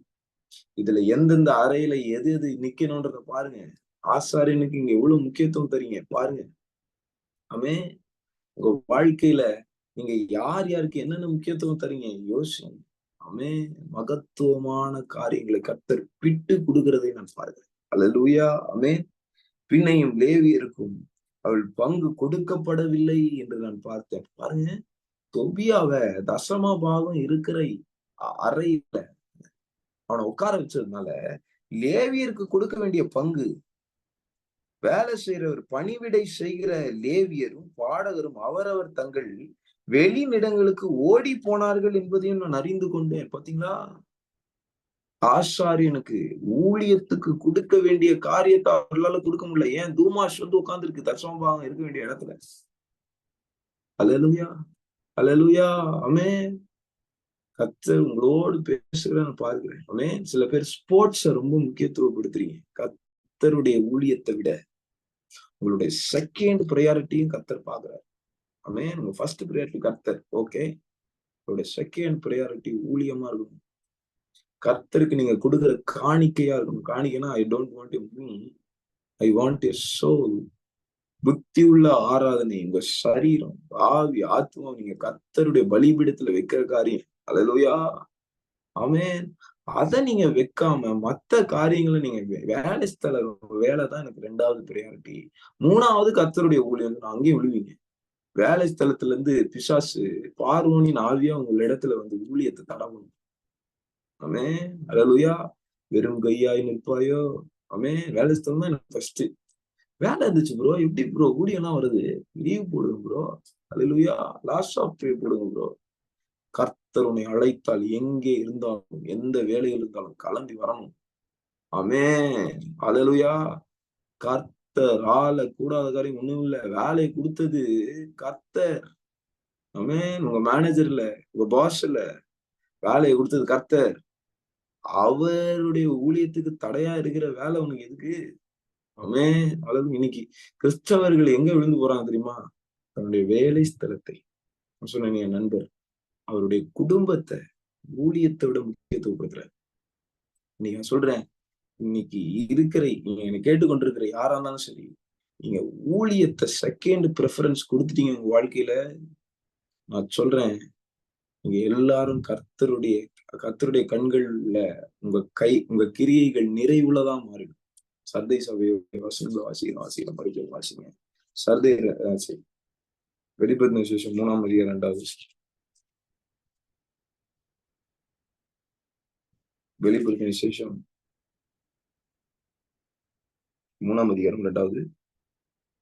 இதுல எந்தெந்த அறையில எது எது நிக்கணும்ன்றத பாருங்க. ஆசாரியனுக்கு இங்க எவ்வளவு முக்கியத்துவம் தரீங்க பாருங்க. ஆமென். உங்க வாழ்க்கையில நீங்க யார் யாருக்கு என்னென்ன முக்கியத்துவம் தரீங்க யோசிங்க. ஆமென். மகத்துவமான காரியங்களை கர்த்தர் பிட்டு கொடுக்கிறதை நான் பார்க்கிறேன். அல்லேலூயா. ஆமென். பின்னையும் லேவியருக்கும் அவள் பங்கு கொடுக்கப்படவில்லை என்று நான் பார்த்தேன். பாருங்க, தொபியாவ தசம பாகம் இருக்கிற அறையில அவனை உட்கார வச்சதுனால லேவியருக்கு கொடுக்க வேண்டிய பங்கு, வேலை செய்யறவர் பணிவிடை செய்கிற லேவியரும் பாடகரும் அவரவர் தங்கள் வெளிநிடங்களுக்கு ஓடி போனார்கள் என்பதையும் நான் அறிந்து கொண்டேன். பாத்தீங்களா, ஆசாரியனுக்கு ஊழியத்துக்கு கொடுக்க வேண்டிய காரியத்தை அவர்களால கொடுக்க முடியல. ஏன்? தூமாஷ் உட்கார்ந்து இருக்கு தசமபாகம் இருக்க வேண்டிய இடத்துல. அல்லேலூயா. அல்லேலூயா. ஆமென். கர்த்தர் உங்களோடு பேசுகிற நான் பார்க்கிறேன். ஆமென். சில பேர் ஸ்போர்ட்ஸ ரொம்ப முக்கியத்துவப்படுத்துறீங்க. கர்த்தருடைய ஊழியத்தை விட உங்களுடைய செகண்ட் ப்ரையாரிட்டியும் கர்த்தர் பாக்குறாரு. ஆமென். உங்க ஃபர்ஸ்ட் ப்ரையாரிட்டி கர்த்தர். ஓகே. உங்களுடைய செகண்ட் ப்ரையாரிட்டி ஊழியமா இருக்கணும். கர்த்தருக்கு நீங்க கொடுக்கிற காணிக்கையா இருக்கணும். காணிக்கைனா I don't want me, I want a soul. புத்தி உள்ள ஆராதனை. உங்க சரீரம், ஆவி, ஆத்மா நீங்க கர்த்தருடைய பலிபீடத்துல வைக்கிற காரியம். அல்லேலூயா. ஆமென். அத நீங்க வைக்காம மத்த காரியங்களை நீங்க வேலை ஸ்தல வேலைதான் எனக்கு ரெண்டாவது ப்ரையாரிட்டி, மூணாவது கர்த்தருடைய ஊழியம். அங்கேயும் விழுவீங்க. வேலை ஸ்தலத்துல இருந்து பிசாசு பார்வோனின் ஆவியா உங்க இடத்துல ஊழியத்தை தடவும். ஆமென். அல்லேலூயா. வெறும் கையாய் நிற்பாயோ. ஆமென். வேலை ஸ்தலம் தான் எனக்கு ஃபர்ஸ்ட். வேலை இருந்துச்சு ப்ரோ, எப்படி ப்ரோ ஊழியம்லாம் வருது, லீவ் போடுங்க bro. Hallelujah. Last of pay போடுங்க ப்ரோ. கர்த்தர் உன்னை அழைத்தால் எங்கே இருந்தாலும் எந்த வேலையில் இருந்தாலும் கிளம்பி வரணும். ஆமென். அல்லேலூயா. கர்த்தர் ஆள கூடாத காரியம் ஒண்ணும் இல்ல. வேலையை கொடுத்தது கர்த்தர். ஆமென். உங்க மேனேஜர் இல்ல, உங்க பாஸ் இல்ல, வேலையை கொடுத்தது கர்த்தர். அவருடைய ஊழியத்துக்கு தடையா இருக்கிற வேலை உனக்கு எதுக்கு? ஆமென். அல்லது இன்னைக்கு கிறிஸ்தவர்கள் எங்க விழுந்து போறாங்க தெரியுமா? தன்னுடைய வேலை ஸ்தலத்தை, சொன்னேன் என் நண்பர், அவருடைய குடும்பத்தை ஊழியத்தை விட முக்கியத்துவப்படுத்துறாரு. இன்னைக்கு நான் சொல்றேன், இன்னைக்கு இருக்கிற நீங்க என்னை கேட்டுக்கொண்டிருக்கிற யாரா இருந்தாலும் சரி, நீங்க ஊழியத்தை செகண்ட் ப்ரிஃபரன்ஸ் கொடுத்துட்டீங்க உங்க வாழ்க்கையில, நான் சொல்றேன், நீங்க எல்லாரும் கர்த்தருடைய கண்கள்ல உங்க கிரியைகள் நிறைவுள்ளதா மாறிடும். சர்தை சபையுடைய வாசிக்கிறோம் படிக்க வாசிங்க. சர்தை வெளிப்படுத்தின விசேஷம் 3ஆம் அதிகாரம் 2வது. வெளிப்படுத்தின விசேஷம் 3ஆம் அதிகாரம் 2வது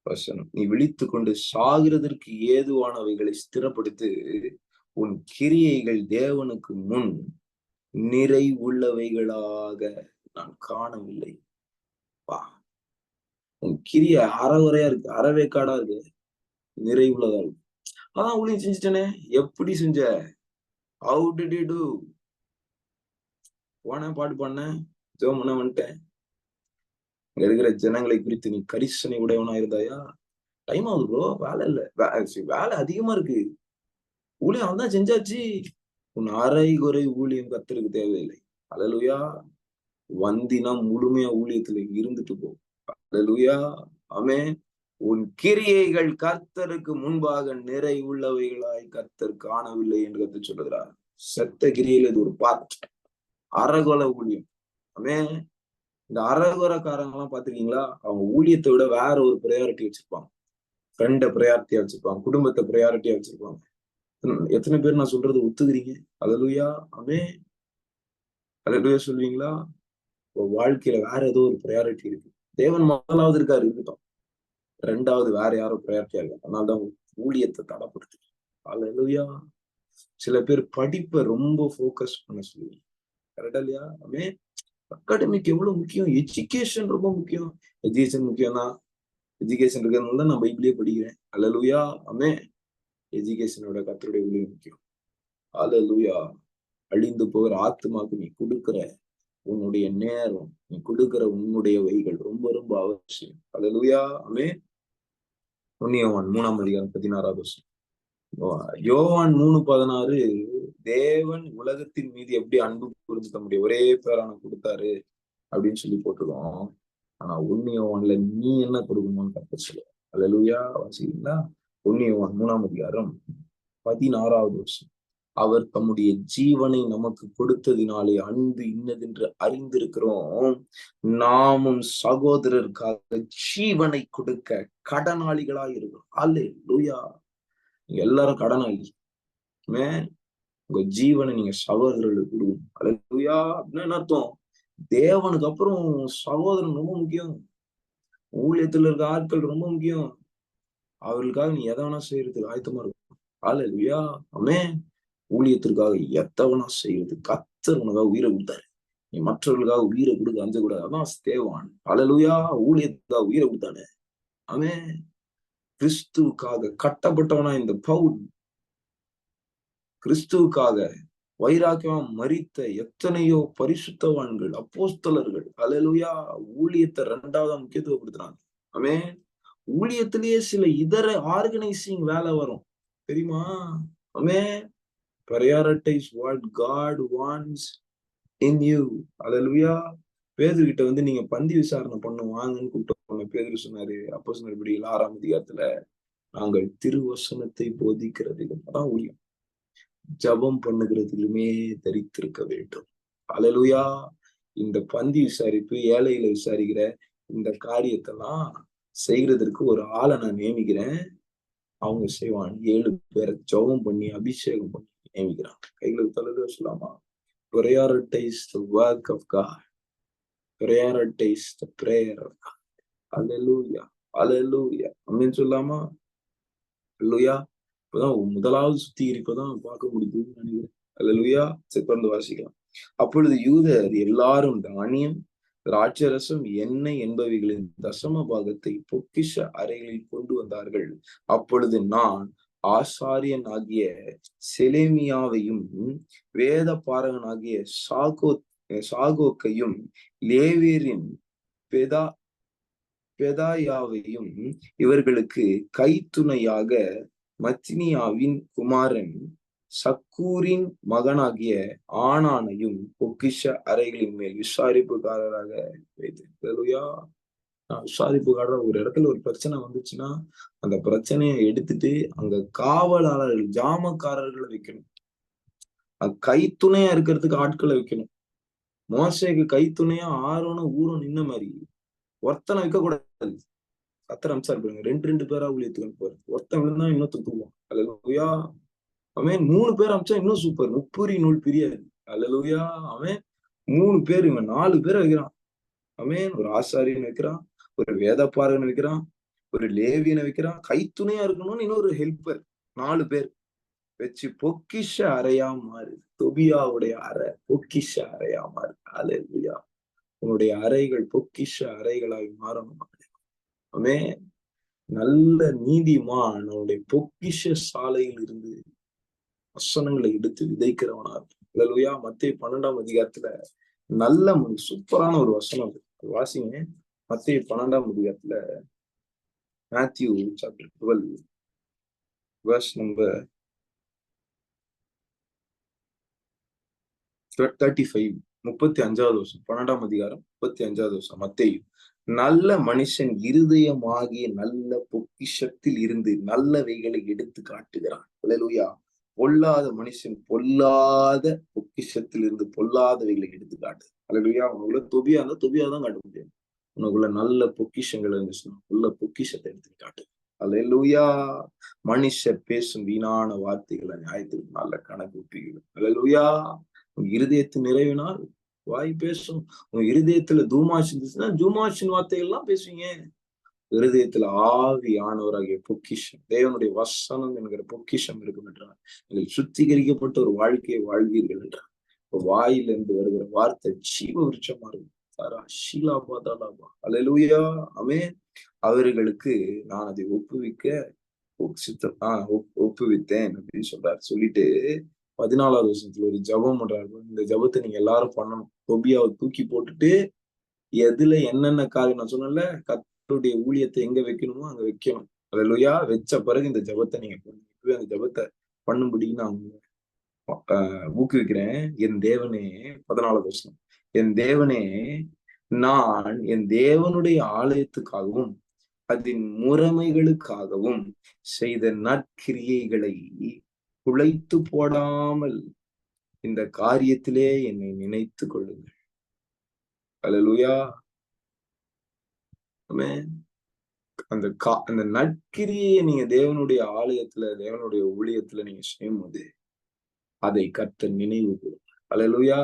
வசனம். நீ விழித்துக் கொண்டு சாகிறதற்கு ஏதுவானவைகளை ஸ்திரப்படுத்தி உன் கிரியைகள் தேவனுக்கு முன் நிறைவுள்ளவைகளாக நான் காணவில்லை. உன் கிரிய அறகுறையா இருக்கு, அறவேக்காடா இருக்கு, நிறைவுள்ளதா இருக்கு. அதான் ஊழியம் செஞ்சுட்டேனே. எப்படி செஞ்ச? How did you to? போனேன், பாட்டு பாடினேன், ஜெபம் பண்ண வந்துட்டேன். இங்க இருக்கிற ஜனங்களை குறித்து நீ கரிசனை உடையவனா இருந்தாயா? டைம் ஆகுது ப்ரோ, வேலை இல்ல, வேலை அதிகமா இருக்கு, ஊழியம் அவன்தான் செஞ்சாச்சு. உன் அரை குறை ஊழியம் கர்த்தருக்கு தேவையில்லை. அல்லேலூயா. வந்தினா முழுமையா ஊழியத்துல இருந்துட்டு போ. அல்லேலூயா. ஆமென். உன் கிரியைகள் கர்த்தருக்கு முன்பாக நிறை உள்ளவைகளாய் கர்த்தர் காணவில்லை என்று கர்த்தர் சொல்லுகிறார். செத்த கிரியையில் இது ஒரு பார்ட். அறகொலை ஊழியம். ஆமென். இந்த அறகுறைக்காரங்க எல்லாம் பாத்துருக்கீங்களா? அவங்க ஊழியத்தை விட வேற ஒரு ப்ரையாரிட்டி வச்சிருப்பாங்க. ஃப்ரெண்ட ப்ரையாரிட்டியா வச்சிருப்பாங்க, குடும்பத்தை ப்ரையாரிட்டியா வச்சிருப்பாங்க. எத்தனை பேர் நான் சொல்றது ஒத்துக்கிறீங்க? அல்லேலூயா. ஆமென். அல்லேலூயா சொல்வீங்களா? வாழ்க்கையில வேற ஏதோ ஒரு ப்ரையாரிட்டி இருக்கு. தேவன் முதலாவது இருக்காரு, இருக்கட்டும். ரெண்டாவது வேற யாரோ ப்ரையாரிட்டியா இருக்கு. அதனாலதான் ஊழியத்தை தடப்படுத்து. அல்லேலூயா. சில பேர் படிப்பை ரொம்ப ஃபோக்கஸ் பண்ண சொல்லுவீங்க. கரெக்டா இல்லையா? ஆமென். அகாடமிக் எவ்வளவு முக்கியம், எஜுகேஷன் ரொம்ப முக்கியம். எஜுகேஷன் முக்கியம்னா எஜுகேஷன் இருக்கிறதுனால தான் நான் பைபிளே படிக்கிறேன். அல்லேலூயா. ஆமென். எஜுகேஷனோட கர்த்தருடைய ஊழியம் முக்கியம். அல்லேலூயா. அழிந்து போகிற ஆத்துமாக்கு நீ கொடுக்கிற உன்னுடைய நேரம், நீ கொடுக்கிற உன்னுடைய வைகள் ரொம்ப ரொம்ப அவசியம். அல்லேலூயா. ஆமென். 1 யோவான் 3ஆம் அதிகாரம் 16வது வசனம். யோவான் 3:16 தேவன் உலகத்தின் மீது எப்படி அன்பு கூர்ந்து தம்முடைய ஒரே பேரான கொடுத்தாரு அப்படின்னு சொல்லி போட்டுருக்கோம். ஆனா 1 யோவான்ல நீ என்ன கொடுக்கணும்னு கர்த்தர் சொல்லுவார். அல்லேலூயா. வாசிக்கிறீங்களா? 1 யோவான் 3ஆம் அதிகாரம் 16வது வசனம். அவர் தம்முடைய ஜீவனை நமக்கு கொடுத்ததினாலே அன்பு இன்னதென்று அறிந்திருக்கிறோம். நாமும் சகோதரருக்காக ஜீவனை கொடுக்க கடனாளிகளாய் இருக்கிறோம். அல்லேலூயா. நீங்க எல்லாரும் கடனாளி. உங்க ஜீவனை நீங்க சகோதரர்களுக்கு கொடுக்கணும். அல்லேலூயா. அப்படின்னா என்ன அர்த்தம்? தேவனுக்கு அப்புறம் சகோதரன் ரொம்ப முக்கியம். ஊழியத்துல இருக்க ஆட்கள் ரொம்ப முக்கியம். அவர்களுக்காக நீ எதை வேணா செய்யறதுக்கு ஆயத்தமா இருக்கும். அல்லேலூயா. ஆமென். ஊழியத்திற்காக எதை வேணா செய்யறது. கர்த்தர் உனக்காக உயிரை கொடுத்தாரு. நீ மற்றவர்களுக்காக உயிரை கொடுக்க அஞ்ச கூடாது. அதான் தேவான். அல்லேலூயா. ஊழியத்துக்காக உயிரை கொடுத்தானே. ஆமென். கிறிஸ்துவுக்காக கட்டப்பட்டவனா இந்த பவுல் கிறிஸ்துவுக்காக வைராக்கியமா மரித்த எத்தனையோ பரிசுத்தவான்கள், அப்போஸ்தலர்கள். அல்லேலூயா. ஊழியத்தை 2வது முக்கியத்துவப்படுத்துறாங்க. ஆமென். ஊழியத்திலேயே சில இதர ஆர்கனைசிங் வேலை வரும், தெரியுமா? ஆமென். prioritize what God wants in you. அல்லேலூயா. பேதுரு கிட்ட வந்து நீங்க பந்தி விசாரணை பண்ண வாங்கன்னு கூப்பிட்டு பேதுரு சொன்னாரு. அப்போஸ்தலர் நடபடிகள் 6ஆம் அதிகாரத்துல நாங்கள் திருவசனத்தை போதிக்கிறதிலும் அதான் ஊழியம். ஜபம் பண்ணுகிறதிலுமே தரித்திருக்க வேண்டும். அல்லேலூயா. இந்த பந்தி விசாரிப்பு, ஏழைகளை விசாரிக்கிற இந்த காரியத்தெல்லாம் செய்கிறதற்கு ஒரு ஆளை நான் நியமிக்கிறேன். அவங்க செய்வான். 7 பேரை ஜபம் பண்ணி அபிஷேகம் பண்ணி நியமிக்கிறாங்க. கைகளை தலை சொல்லாமா? prioritize the work of God. prioritize the prayer of God. அல்லேலூயா. அல்லேலூயா. அப்படின்னு சொல்லாமா? அல்லேலூயா. இப்பதான் முதலாவது சுத்திகரிப்பை தான் பார்க்க முடியுதுன்னு நினைக்கிறேன். அல்லேலூயா. தொடர்ந்து வாசிக்கலாம். அப்பொழுது யூதர் எல்லாரும் தானியம், திராட்சரசம், எண்ணெய் என்பவைகளின் தசம பாகத்தை பொக்கிஷ அறைகளில் கொண்டு வந்தார்கள். அப்பொழுது நான் ஆசாரியன் ஆகிய செலேமியாவையும் வேத பாரகனாகிய சாகோக்கையும் லேவியரின் பெதாயாவையும் இவர்களுக்கு கைத்துணையாக மத்னியாவின் குமாரன் சக்கூரின் மகனாகிய ஆனானையும் பொக்கிஷ அறைகளின் மேல் விசாரிப்புக்காரராக வைத்தேன். விசாரிப்புக்காரர் ஒரு இடத்துல ஒரு பிரச்சனை வந்துச்சுன்னா அந்த பிரச்சனையை எடுத்துட்டு அங்க காவலாளர்கள், ஜாமக்காரர்களை வைக்கணும். கைத்துணையா இருக்கிறதுக்கு ஆட்களை வைக்கணும். மோசேக்கு கைத்துணையா ஆரோனும் ஊரும் நின்ன மாதிரி ஒருத்தனை வைக்க கூடாது. கர்த்தர் அம்சார் பாருங்க. 2 பேரா ஊழியத்துக்கு அனுப்புவார். ஒருத்தன் விழுந்தா இன்னொருத்தன் தூக்குவான். அல்லேலூயா. அவன் 3 பேர் அமிச்சா இன்னும் சூப்பர். முப்புரி நூல் பிரியாது. அல்லேலூயா. அவன் 3 பேர், இவன் 4 பேரை வைக்கிறான். அவன் ஒரு ஆசாரியனை வைக்கிறான், ஒரு வேதப்பாரகனை வைக்கிறான், ஒரு லேவியனை வைக்கிறான். கைத்துணையா இருக்கணும்னு இன்னொரு ஹெல்ப்பர். 4 பேர் வச்சு பொக்கிஷ அறையா மாறு. தொபியாவுடைய அறை பொக்கிஷ அறையா மாறு. அல்லேலூயா. உன்னுடைய அறைகள் பொக்கிஷ அறைகளாய் மாறணும். அவன் நல்ல நீதிமான் அவனுடைய பொக்கிஷ சாலையில் இருந்து வசனங்களை எடுத்து விதைக்கிறவனா இருக்கும். அல்லேலூயா. மத்தேயு 12ஆம் அதிகாரத்துல நல்ல சூப்பரான ஒரு வசனம் வாசிங்க. மத்தேயு 12ஆம் அதிகாரத்துல மேத்யூ சாப்டர் 12 verse number 35. 35வது வருஷம், 12ஆம் அதிகாரம் 35வது வருஷம். மத்தேயு. நல்ல மனுஷன் இருதயமாகிய நல்ல பொக்கிஷத்தில் இருந்து நல்லவைகளை எடுத்து காட்டுகிறான். அல்லேலூயா. பொல்லாத மனுஷன் பொல்லாத பொக்கிஷத்தில் இருந்து பொல்லாதவைகளை எடுத்து காட்டு. அல்லேலூயா. உனக்குள்ள தொபியா இருந்தா தொபியா தான் காட்ட முடியும். உனக்குள்ள நல்ல பொக்கிஷங்கள் இருந்துச்சுன்னா நல்ல பொக்கிஷத்தை எடுத்து காட்டு. அல்லேலூயா. மனுஷர் பேசும் வீணான வார்த்தைகளை நியாயத்திற்கு நல்ல கணக்கு ஒப்பிக்கணும். அல்லேலூயா. உன் இருதயத்தின் நிறைவினால் வாய் பேசும். உன் இருதயத்துல தூமாஷ் இருந்துச்சுன்னா ஜூமாஷின் வார்த்தைகள் எல்லாம் பேசுவீங்க. இருதயத்துல ஆவியானவராகிய பொக்கிஷம், தேவனுடைய வசனம் என்கிற பொக்கிஷம் இருக்கும் என்றார். நீங்கள் சுத்திகரிக்கப்பட்ட ஒரு வாழ்க்கையை வாழ்வீர்கள் என்றார். வாயிலிருந்து வருகிற வார்த்தை ஜீவ விருட்சமா இருக்கும். அல்லேலூயா. ஆமென். அவர்களுக்கு நான் அதை ஒப்புவித்தேன் அப்படின்னு சொல்றாரு. சொல்லிட்டு 14வது வருஷத்துல ஒரு ஜபம் பண்றாரு. இந்த ஜபத்தை நீங்க எல்லாரும் பண்ணணும். தொபியாவை தூக்கி போட்டுட்டு எதுல என்னென்ன காரியம் நான் சொன்னேன்ல, கர்த்தருடைய ஊழியத்தை எங்க வைக்கணுமோ அங்க வைக்கணும். அல்லேலூயா. வச்ச பிறகு இந்த ஜபத்தை நீங்க பண்ணுங்க. அந்த ஜபத்தை பண்ணும்படி நான் ஊக்குவிக்கிறேன். என் தேவனே, 14வது வருஷம், என் தேவனே, நான் என் தேவனுடைய ஆலயத்துக்காகவும் அதன் முறைமைகளுக்காகவும் செய்த நற்கிரியைகளை குலைத்து போடாமல் இந்த காரியத்திலே என்னை நினைத்து கொள்ளுங்கள். அல்லேலூயா. ஆமென். அந்த நற்கிரியை நீங்க தேவனுடைய ஆலயத்துல, தேவனுடைய ஊழியத்துல நீங்க செய்யும்போது அதை கர்த்தர் நினைவு கூறும். அல்லேலூயா.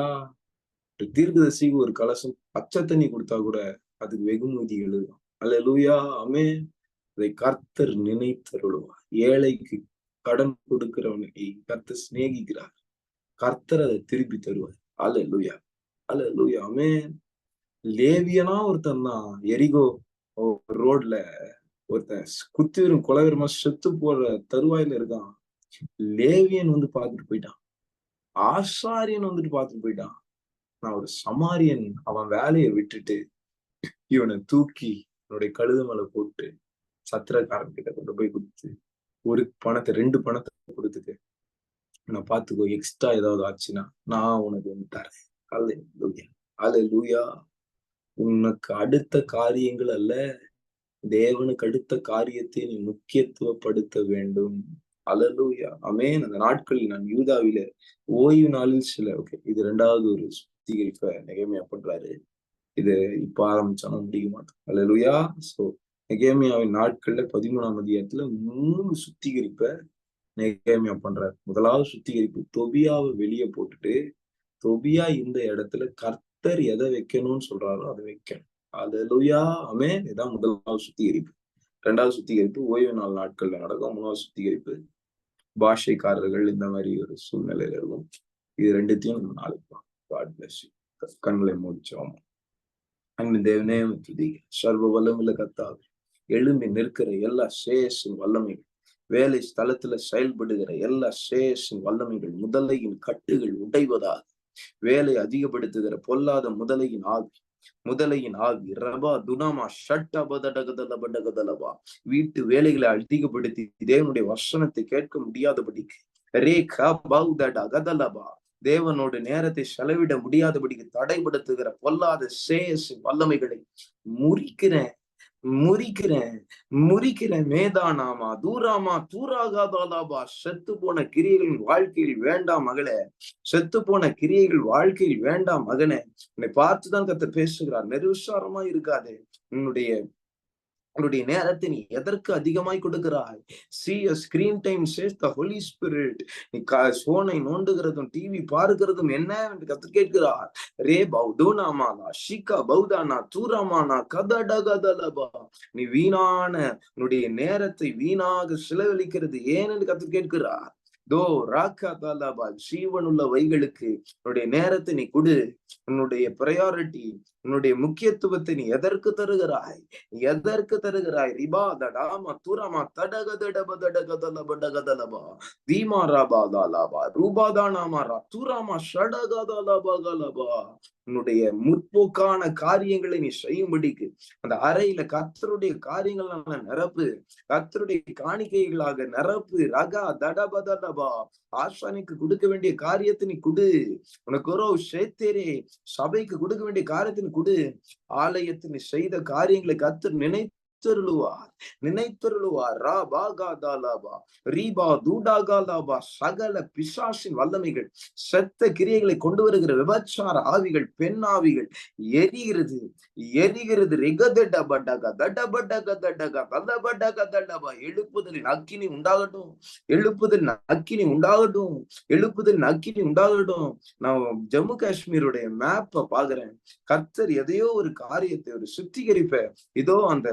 தீர்க்கதரிசிக்கு ஒரு கலசம் பச்சை தண்ணி கொடுத்தா கூட அதுக்கு வெகுமதி எழுதும். அல்லேலூயா. ஆமென். அதை கர்த்தர் நினைத்தருளுவார். ஏழைக்கு கடன் கொடுக்கிறவனை கர்த்தர் சிநேகிக்கிறார். கர்த்தர் அதை திருப்பி தருவார். அல்லேலூயா. அல்லேலூயா. ஆமென். லேவியனா ஒருத்தன் தான் எரிகோ ரோட்ல ஒருத்தன் குத்திரும் கொலவீரமா செத்து போற தருவாயில இருக்கான். லேவியன் வந்து பார்த்துட்டு போயிட்டான். ஆசாரியன் வந்துட்டு பார்த்துட்டு போயிட்டான். நான் ஒரு சமாரியன் அவன் வேலையை விட்டுட்டு இவனை தூக்கி என்னுடைய கழுத மேல போட்டு சத்திரக்காரன் கிட்ட கொண்டு போய் கொடுத்து ஒரு பணத்தை 2 பணத்தை கொடுத்துட்டு நான் பாத்துக்கோ, எக்ஸ்ட்ரா ஏதாவது ஆச்சுன்னா நான் உனக்கு வந்து தரேன். அல்லேலூயா. அல்லேலூயா. உனக்கு அடுத்த காரியங்கள் அல்ல, தேவனுக்கு அடுத்த காரியத்தை நீ முக்கியத்துவப்படுத்த வேண்டும். அல்லேலூயா. ஆமென். அந்த நாட்களில் நான் யூதாவில ஓய்வு நாளில் இது 2வது ஒரு சுத்திகரிப்பை நெகேமியா பண்றாரு. இது இப்ப ஆரம்பிச்சாலும் முடிக்க மாட்டோம். அல்லேலூயா. சோ நெகேமியாவின் நாட்கள்ல 13ஆம் அதிகாரத்துல 3 சுத்திகரிப்பை நெகேமியா பண்றாரு. முதலாவது சுத்திகரிப்பு, தொபியாவை வெளியே போட்டுட்டு தொபியா இந்த இடத்துல கர்த்தர் எதை வைக்கணும்னு சொல்றாரோ அதை வைக்கணும். அல்லேலூயா. ஆமென். இதான் முதலாவது சுத்திகரிப்பு. 2வது சுத்திகரிப்பு ஓய்வு நாள் நாட்கள்ல நடக்கும். 3வது சுத்திகரிப்பு பாஷைக்காரர்கள் இந்த மாதிரி ஒரு சூழ்நிலையில இருக்கும். இது 2த்தையும் நம்ம நாளைக்கு காட் பிளஸ் யூ. கண்களை முடிச்சோம். அன்பின் தேவனே, சர்வ வல்லமுள்ள கர்த்தாவே, எழும்பி நிற்கிற எல்லா சேஷின் வல்லமைகள், வேலை ஸ்தலத்துல செயல்படுகிற எல்லா சேஷின் வல்லமைகள், முதலையின் கட்டுகள் உடைவதாக, வேலை அதிகப்படுத்துகிற பொல்லாத முதலையின் ஆவி ரபா துனாமா ஷட்டபதடகதலபடகதலபா, வீட்டு வேலைகளை அதிகப்படுத்தி தேவனுடைய வசனத்தை கேட்க முடியாதபடிக்கு ரேகா பௌதட கதலபா, தேவனோடு நேரத்தை செலவிட முடியாதபடிக்கு தடைப்படுத்துகிற பொல்லாத வல்லமைகளை முறிக்கிறேன் மேதானாமா தூராமா தூராகாதாலாபா. செத்து போன கிரியைகளின் வாழ்க்கையில் வேண்டாம் மகளே, செத்து போன கிரியைகள் வாழ்க்கையில் வேண்டாம் மகனே. உன்னை பார்த்துதான் கர்த்தர் பேசுகிறார். நிர்விசாரமா இருக்காதே. உன்னுடைய நேரத்தை நீ எதற்கு அதிகமாய் கொடுக்கிறாய்? See a screen time says the Holy Spirit. நீ போனை நோண்டுகிறதும் டிவி பார்க்கிறதும் என்ன என்று கர்த்தர் கேட்கிறார். ரே பௌதோனாமாலா ஷிகா பௌதானா தூராமானா கதடகதலபா, நீ உன்னுடைய நேரத்தை வீணாக செலவழிக்கிறது ஏன் என்று கர்த்தர் கேட்கிறார். தோ ராக்கா தாலாபா, ஜீவனுள்ள வைகளுக்கு உன்னுடைய நேரத்தை நீ கொடு. உன்னுடைய பிரையாரிட்டி உன்னுடைய முக்கியத்துவத்தை நீ எதற்கு தருகிறாய்? எதற்கு தருகிறாய்? ரிபா தடாமா துரமா தடகதடபதடகதலபடகதலபா தீமா ராபா தாலாபா ரூபாதானாமா துராமா ஷடகதலபகலபா. உன்னுடைய முற்போக்கான காரியங்களை நீ செய்யும்படிக்கு அந்த அறையில கர்த்தருடைய காரியங்களான நிரப்பு, கர்த்தருடைய காணிக்கைகளாக நிரப்பு. ரகா தடபதடபா ஆசானிக்கு கொடுக்க வேண்டிய காரியத்தை நீ குடு. உனக்கு ஒரு சேத்தேரே சபைக்கு கொடுக்க வேண்டிய காரியத்தை நீ குடு. ஆலயத்தில் நீ செய்த காரியங்களை கர்த்தர் நினைத்தருளுவார். ரா பாகா தாலாபா ரீபா தூடாகாலாபா சகல பிசாசின் வல்லமைகள், செத்த கிரியைகளை கொண்டு வருகிற விபச்சார ஆவிகள், பெண் ஆவிகள் எரிகிறது எரிகிறது. எழுப்புதலின் அக்கினி உண்டாகட்டும், எழுப்புதலின் அக்கினி உண்டாகட்டும், எழுப்புதலின் அக்கினி உண்டாகட்டும். நான் ஜம்மு காஷ்மீருடைய மேப்பை பாக்குறேன். கர்த்தர் எதையோ ஒரு காரியத்தை, ஒரு சுத்திகரிப்ப இதோ அந்த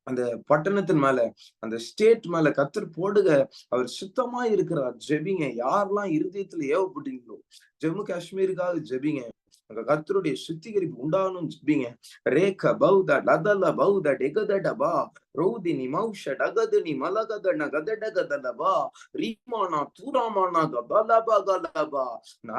அந்த பட்டணத்தின் மேல, அந்த ஸ்டேட் மேல கர்த்தர் போடுக. அவர் சுத்தமா இருக்கிறார். ஜெபிங்க. யாரெல்லாம் இருதயத்துல ஏவப்பட்டீங்களோ ஜம்மு காஷ்மீருக்காக ஜெபிங்க. அங்க கர்த்தருடைய சுத்திகரிப்பு உண்டாகணும் ஜெபிங்க. ரேக பௌத லதல பௌத டெகதடபா ரௌதினி மௌஷ டகதுனி மலகதன கதடகதலபா ரீமானா தூராமானா கபலபா கலபா.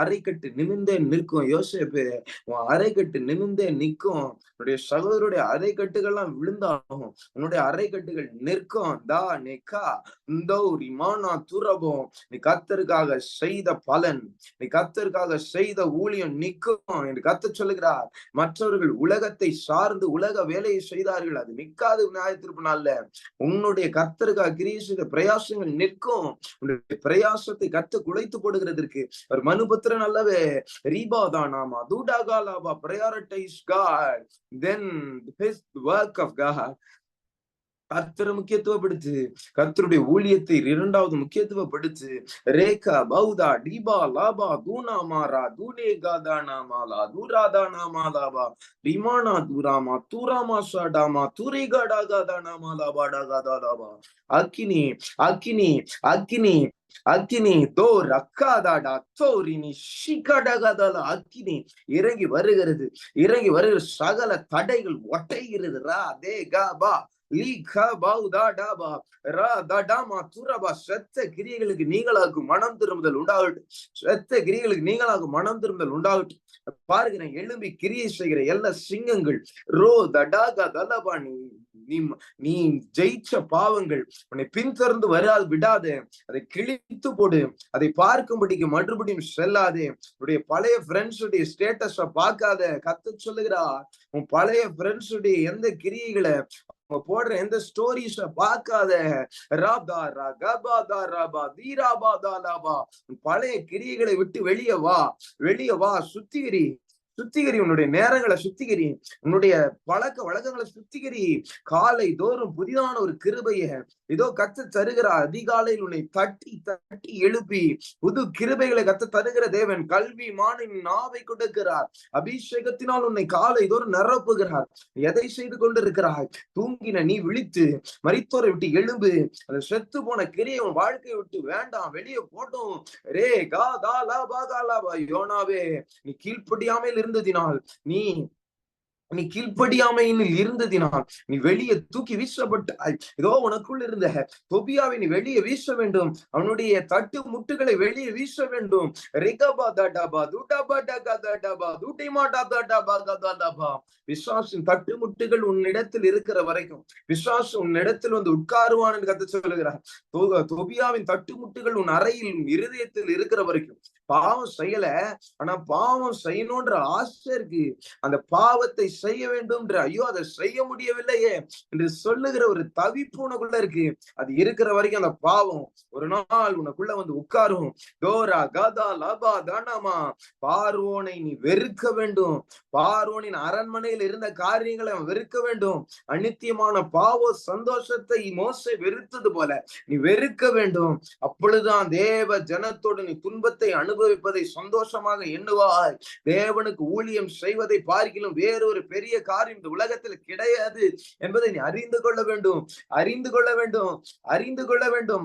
அரைக்கட்டு நிமிந்தே நிற்கும் யோசேப்பு. உன் அரைக்கட்டு நிமிந்தே நிற்கும். உன்னுடைய சகோதரருடைய அரைக்கட்டுகள்லாம் விழுந்தாகும். உன்னுடைய அரைக்கட்டுகள் நிற்கும். தா நெக்கா இந்த ரிமானா தூரபம். நீ கர்த்தருக்காக செய்த பலன், நீ கர்த்தருக்காக செய்த ஊழியம் நிற்கும் என்று கர்த்தர் சொல்லுகிறார். மற்றவர்கள் உலகத்தை சார்ந்து உலக வேலையை செய்தார்கள், அது நிற்காது. நியாயத்திருப்பு நாள்ல உன்னுடைய கர்த்தருக்காக கிரியை செய்த பிரயாசங்கள் நிற்கும். உன்னுடைய பிரயாசத்தை கர்த்தர் குலைத்து போடுகிறதற்கு ஒரு மனுபுத்திரன் அல்லவே. ரீபாதானாமா தூடாகாலாபா prioritize God, then his work of God. கர்த்தரை முக்கியத்துவப்படுத்து. கர்த்தருடைய ஊழியத்தை இரண்டாவது முக்கியத்துவப்படுத்து. ரேகா பௌதா டீபா லாபா தூனா மாரா தூனே காதானா மாலா தூராதானா மாலாபா ரிமானா தூராமா தூராமா ஷாடாமா தூரிகாடா காதானா மாலாபா டாகாதாலாபா. அக்கினி அக்கினி அக்கினி அக்கினி தோ ரக்காதாடா தோரினி ஷிகடகதல. அக்கினி இறங்கி வருகிறது, இறங்கி வருகிற சகல தடைகள் ஒட்டைகிறது. ரா தே கா செத்த கிரியைகளுக்கு நீங்களாகும் மனம் திரும்புதல் உண்டாகட்டும். செத்த கிரியைகளுக்கு நீங்களாகும் மனம் திரும்புதல் உண்டாகட்டும். பாருகிறேன் எழும்பி கிரியை செய்கிற எல்லா சிங்கங்கள் ரோ தடாகா தலபா. நீ ஜெயிச்ச பாவங்கள் உன்னை பின்தொடர்ந்து வராது விடாதே. அதை கிழித்து போடு. அதை பார்க்கும்படிக்கு மறுபடியும் செல்லாதே. உடைய பழைய ஃப்ரெண்ட்ஸுடைய ஸ்டேட்டஸ பார்க்காத. கர்த்தர் சொல்லுகிறார், உன் பழைய ஃப்ரெண்ட்ஸுடைய எந்த கிரியைகளை போடுற எந்த ஸ்டோரிஸ பார்க்காத. பழைய கிரியைகளை விட்டு வெளியே வா, வெளியே வா. சுத்திகரி சுத்திகரி. உன்னுடைய நேரங்களை சுத்திகரி, உன்னுடைய பழக்க வழக்கங்களை சுத்திகரி. காலை தோறும் புதிதான ஒரு கிருபைய இதோ கத்து தருகிற. அதிகாலையில் உன்னை தட்டி தட்டி எழுப்பி புது கிருபைகளை கத்து தருகிற தேவன். கல்வி மானின் நாவை கொடுக்கிறார். அபிஷேகத்தினால் உன்னை காலை தோறும் நிரப்புகிறார். எதை செய்து கொண்டிருக்கிறாய்? தூங்கின நீ விழித்து மரித்தோரை விட்டு எழும்பு. அந்த செத்து போன கிரியை உன் வாழ்க்கையை விட்டு வேண்டாம், வெளியே போட்டும். ரே கா தா லா பா கா லா பா. யோனாவே, நீ கீழ்ப்படியாமல் இருந்ததினால், நீ கீழ்ப்படியாமையில் இருந்ததினால் நீ வெளியே தூக்கி வீசப்பட்டாய். ஏதோ உனக்குள் இருந்த தொபியாவை நீ வெளியே வீச வேண்டும். அவனுடைய தட்டு முட்டுகளை வெளியே வீச வேண்டும். விசுவாசின் தட்டு முட்டுகள் உன்னிடத்தில் இருக்கிற வரைக்கும் விசுவாசம் உன்னிடத்தில் வந்து உட்காருவான் என்று கத்து சொல்லுகிறார். தொபியாவின் தட்டு முட்டுகள் உன் அறையில் இருதயத்தில் இருக்கிற வரைக்கும் பாவம் செய்யல, ஆனா பாவம் செய்யணும்ன்ற ஆசை இருக்கு. அந்த பாவத்தை செய்ய வேண்டும், ஐயோ அதை செய்ய முடியவில்லையே என்று சொல்லுகிற ஒரு தவிப்பு உனக்குள்ள இருக்கு. அது இருக்கிற வரைக்கும் அந்த பாவம் ஒரு நாள் உனக்குள்ள வந்து உட்காரும். தோரா கதா லபா தானமா. பார்வோனை நீ வெறுக்க வேண்டும். பார்வோனின் அரண்மனையில் இருந்த காரியங்களை அவன் வெறுக்க வேண்டும். அநித்தியமான பாவ சந்தோஷத்தை மோசே வெறுத்தது போல நீ வெறுக்க வேண்டும். அப்பொழுதுதான் தேவ ஜனத்தோடு நீ துன்பத்தை அனுபவிப்பதை சந்தோஷமாக எண்ணுவாய். தேவனுக்கு ஊழியம் செய்வதை பார்க்கிலும் வேறொரு பெரிய காரியம் இந்த உலகத்தில் கிடையாது என்பதை நீ அறிந்து கொள்ள வேண்டும், அறிந்து கொள்ள வேண்டும், அறிந்து கொள்ள வேண்டும்.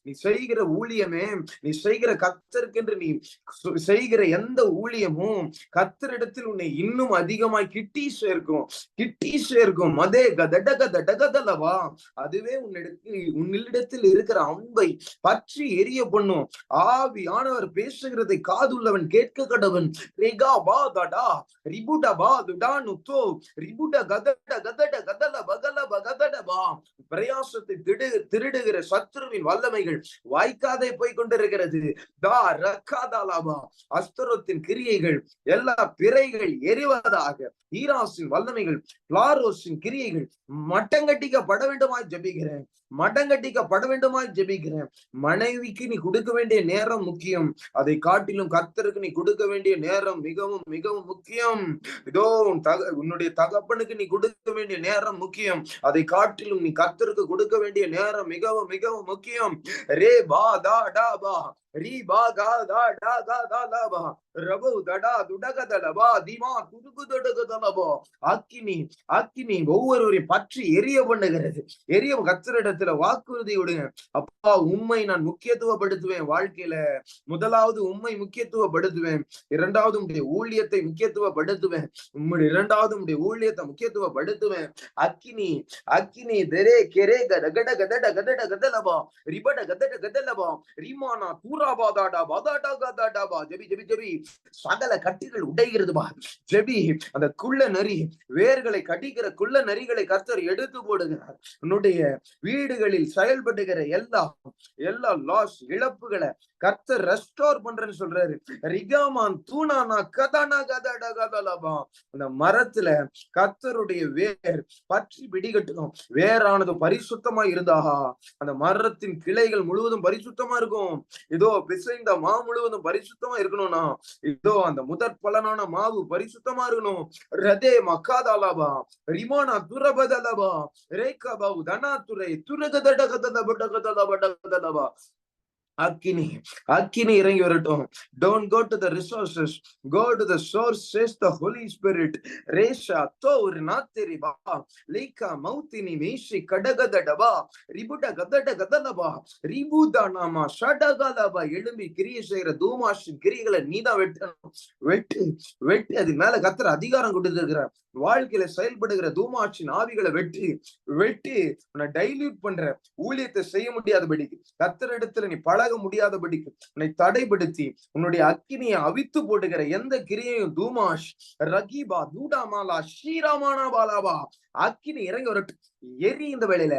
நீ செய்கிற ஊழியமே, நீ செய்கிற கர்த்தருக்கென்று நீ செய்கிற எந்த ஊழியமும் கர்த்தரிடத்தில் உன்னை இன்னும் அதிகமாய் கிட்டி சேர்க்கும், கிட்டி சேர்க்கும். மதே கதட கதட கதலவா, அதுவே உன்னிடத்தில் இருக்கிற அம்பை பற்றி எரிய பண்ணும். ஆவியானவர் பேசுகிறதை காதுள்ளவன் கேட்க கடவன். ரெகா பா தடா ரிபுட பா துடா நுத்தோ ரிபுட கதட கதட கதல பகல பகதட பா. பிரயாசத்தை திருடுகிற சத்துருவின் வல்லமைகள் வாய்க்காதே போய் கொண்டிருக்கிறது. தா ரக்காதாலாபா, அஸ்தரோத்தின் கிரியைகள் எல்லா பிறைகள் எரிவதாக. ஈராசின் வல்லமைகள், பிளாரோஸின் கிரியைகள் மட்டங்கட்டிக்கப்பட வேண்டுமாய் ஜெபிக்கிறேன், மட்டங்கட்டிக்கப்பட வேண்டுமாய் ஜெபிக்கிறேன். மனைவிக்கு நீ கொடுக்க வேண்டிய நேரம் முக்கியம், அதை காட்டிலும் கர்த்தருக்கு நீ கொடுக்க வேண்டிய நேரம் மிகவும் மிகவும் முக்கியம். இதோ உன்னுடைய தகப்பனுக்கு நீ கொடுக்க வேண்டிய நேரம் முக்கியம், அதை காட்டிலும் நீ கர்த்தருக்கு கொடுக்க வேண்டிய நேரம் மிகவும் மிகவும் முக்கியம். ரே பா தா டா பா ரீ பா கா தா டா கா தா லா பா ரபு தடா துடகதலபா திமா துடுகு தொடுகுதலபோ. அக்கினி அக்கினி ஒவ்வொருவரையும் பற்றி எரிய பண்ணுகிறது. எரிய கர்த்தரிடத்துல வாக்குறுதி விடுங்க. அப்பா, உண்மை நான் முக்கியத்துவப்படுத்துவேன் வாழ்க்கையில. முதலாவது உண்மை முக்கியத்துவப்படுத்துவேன், இரண்டாவது உடைய ஊழியத்தை முக்கியத்துவப்படுத்துவேன், இரண்டாவது உடைய ஊழியத்தை முக்கியத்துவப்படுத்துவேன். அக்கினி அக்கினி தெரே கெரே கட கதட கதட கதலபா ரிபட கதட கதலபா ரிமானா தூராபாதாடா பாதாடா கதாடாபா. ஜெபி ஜெபி ஜெபி. சகல கட்டிகள் உடைகிறதுபா. ஜெபி. அந்த குள்ள நரி வேர்களை கடிக்கிற குள்ள நரிகளை கர்த்தர் எடுத்து போடுகிறார். உன்னுடைய வீடுகளில் செயல்படுகிற எல்லா லாஸ் இழப்புகளை கர்த்தர் ரெஸ்டோர் பண்றேன்னு சொல்றாரு. ரிகாமான் தூணானா கதானா கதட கதலபா. அந்த மரத்துல கர்த்தருடைய வேர் பற்றி பிடிகட்டும். வேறானது பரிசுத்தமா இருந்தா அந்த மரத்தின் கிளைகள் முழுவதும் பரிசுத்தமா இருக்கும். இதோ பிசைந்த மா முழுவதும் பரிசுத்தமா இருக்கணும்னா, இதோ அந்த முதற் பலனான மாவு பரிசுத்தமா இருக்கணும். ரதே மக்காதாலாபா ரிமானா துரபதலபா ரேகபா தனாதுரை துரகதடகதலபடகதலபடகதலபா. அக்கினி அக்கினி இறங்கி வரட்டும். Don't go to the resources, go to the source, says the Holy Spirit. ரேஷா தோர் நாத்திரிபா லேகா மௌத்தினி மேஷி கடகதடபா ரிபுட கதட கதலபா ரிபுதா நாமா ஷடகலபா. எழும்பி கிரியை செய்கிற தூமாஷின் கிரியைகளை நீதான் வெட்டணும். வெட்டு வெட்டு. அது மேல கர்த்தர் அதிகாரம் கொடுத்திருக்கிறார். வாழ்க்கையில செயல்படுகிற தூமாஷின் ஆவிகளை வெட்டி வெட்டி உன்னை டைல்யூட் பண்ற ஊழியத்தை செய்ய முடியாதபடிக்கு, கர்த்தரிடத்துல நீ பழக முடியாதபடிக்கு உன்னை தடைப்படுத்தி உன்னுடைய அக்கினியை அவித்து போடுகிற எந்த கிரியையும் தூமாஷ் ரகிபா தூடாமாலா ஸ்ரீராமானா பாலாபா அக்கினி இறங்கி வரட்டும். எரி. இந்த வேளையில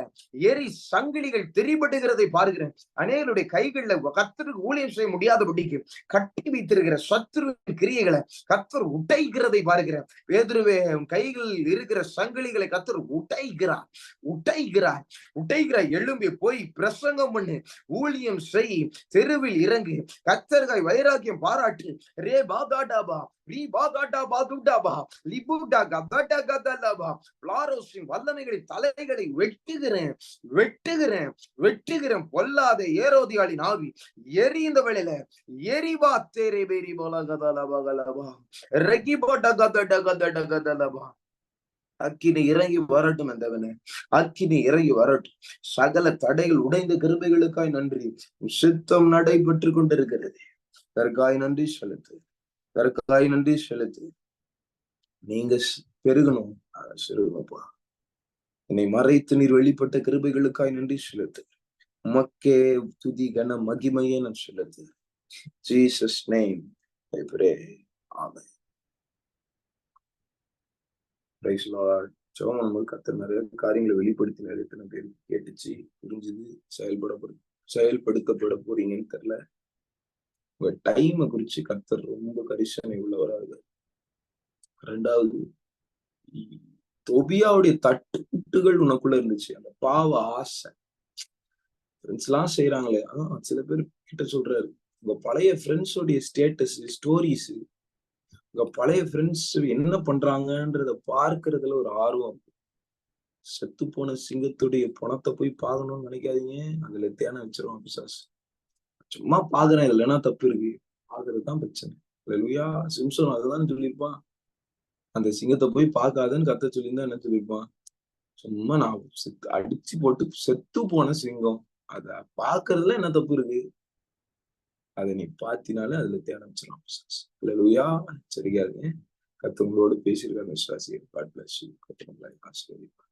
எரி. சங்கிலிகள் தெரிபடுகிறதை பார்க்கிறேன். அநேகருடைய கைகள்ல கர்த்தருக்கு ஊழியம் செய்ய முடியாதபடிக்கு கட்டி வைத்திருக்கிற சத்துரு கிரியைகளை கர்த்தர் உடைக்கிறதை பார்க்கிறேன். பேதுருவே, கைகளில் இருக்கிற சங்கிலிகளை கர்த்தர் உடைக்கிறார், உடைக்கிறார், உடைக்கிறார். எழும்பி போய் பிரசங்கம் பண்ணு, ஊழியம் செய், தெருவில் இறங்கு, கர்த்தர்காய் வைராக்கியம் பாராட்டு. ரே பாதாடாபா ரீ பாதாடா பாதுடாபா லிபுடா கதட கதலபா. பிளாரோஸின் வல்லமைகளின் தலைகளை வெட்டுகிறேன், வெட்டுகிறேன், வெட்டுகிறேன். பொல்லாத ஏரோதியாளின் ஆவி எரி. இந்த வேளையில எரிபா தேரே பேரி போல கதலபா கலபா ரெகிபோட கதட கதட கதலபா. அக்கினி இறங்கி வரட்டும். எந்தவனே, அக்கினி இறங்கி வரட்டும். சகல தடைகள் உடைந்த கிருபைகளுக்காய் நன்றி. சித்தம் நடைபெற்று கொண்டிருக்கிறது. தற்காய் நன்றி செலுத்து, தற்காய் நன்றி செலுத்து. நீங்க பெருகணும், சிறுகணும்ப்பா. என்னை மறைத்து நீர் வெளிப்பட்ட கிருபைகளுக்காய் நன்றி செலுத்து. உமக்கே துதி கன மகிமையே நான் செலுத்து. Jesus name I pray. Amen. Praise Lord. ஜெபம் பண்ணும்போது கர்த்தர் நிறைய காரியங்களை வெளிப்படுத்தினார். எத்தனை பேர் கேட்டுச்சு, புரிஞ்சுது, செயல்படுத்தப்பட போறீங்கன்னு தெரியல. உங்க டைமை குறிச்சு கர்த்தர் ரொம்ப கரிசனை உள்ளவராக. ரெண்டாவது, தொபியாவுடைய தட்டுப்புட்டுகள் உனக்குள்ள இருந்துச்சு. அந்த பாவ ஆசை ஃப்ரெண்ட்ஸ் எல்லாம் செய்யறாங்களே, சில பேர் கிட்ட சொல்றாரு, உங்க பழைய ஃப்ரெண்ட்ஸோடைய ஸ்டேட்டஸ், ஸ்டோரிஸ், உங்க பழைய ஃப்ரெண்ட்ஸ் என்ன பண்றாங்கன்றத பார்க்கறதுல ஒரு ஆர்வம். செத்து போன சிங்கத்துடைய பணத்தை போய் பார்க்கணும்னு நினைக்காதீங்க, அதுல தேனை வச்சிருவான் பிசாசு. சும்மா பாக்குறேன், இல்லைன்னா தப்பு இருக்கு. பாக்குறதுதான் பிரச்சனை. அல்லேலூயா. சிம்சோன் அதுதான் சொல்லியிருப்பான். அந்த சிங்கத்தை போய் பார்க்காதன்னு கர்த்தர் சொல்லியிருந்தா என்ன சொல்லியிருப்பான்? சும்மா நான் அடிச்சு போட்டு செத்து போன சிங்கம். அத பாக்குறதுல என்ன தப்பு இருக்கு? அத நீ பாத்தினாலே அதுல தேட ஆரம்பிச்சிடலாம் பிசாசு. அல்லேலூயா. சரியா இருங்க. கர்த்தர் உங்களோடு பேசியிருக்காரு விசுவாசிகள். God bless you. கர்த்தர் உங்களை ஆசீர்வதிப்பார்.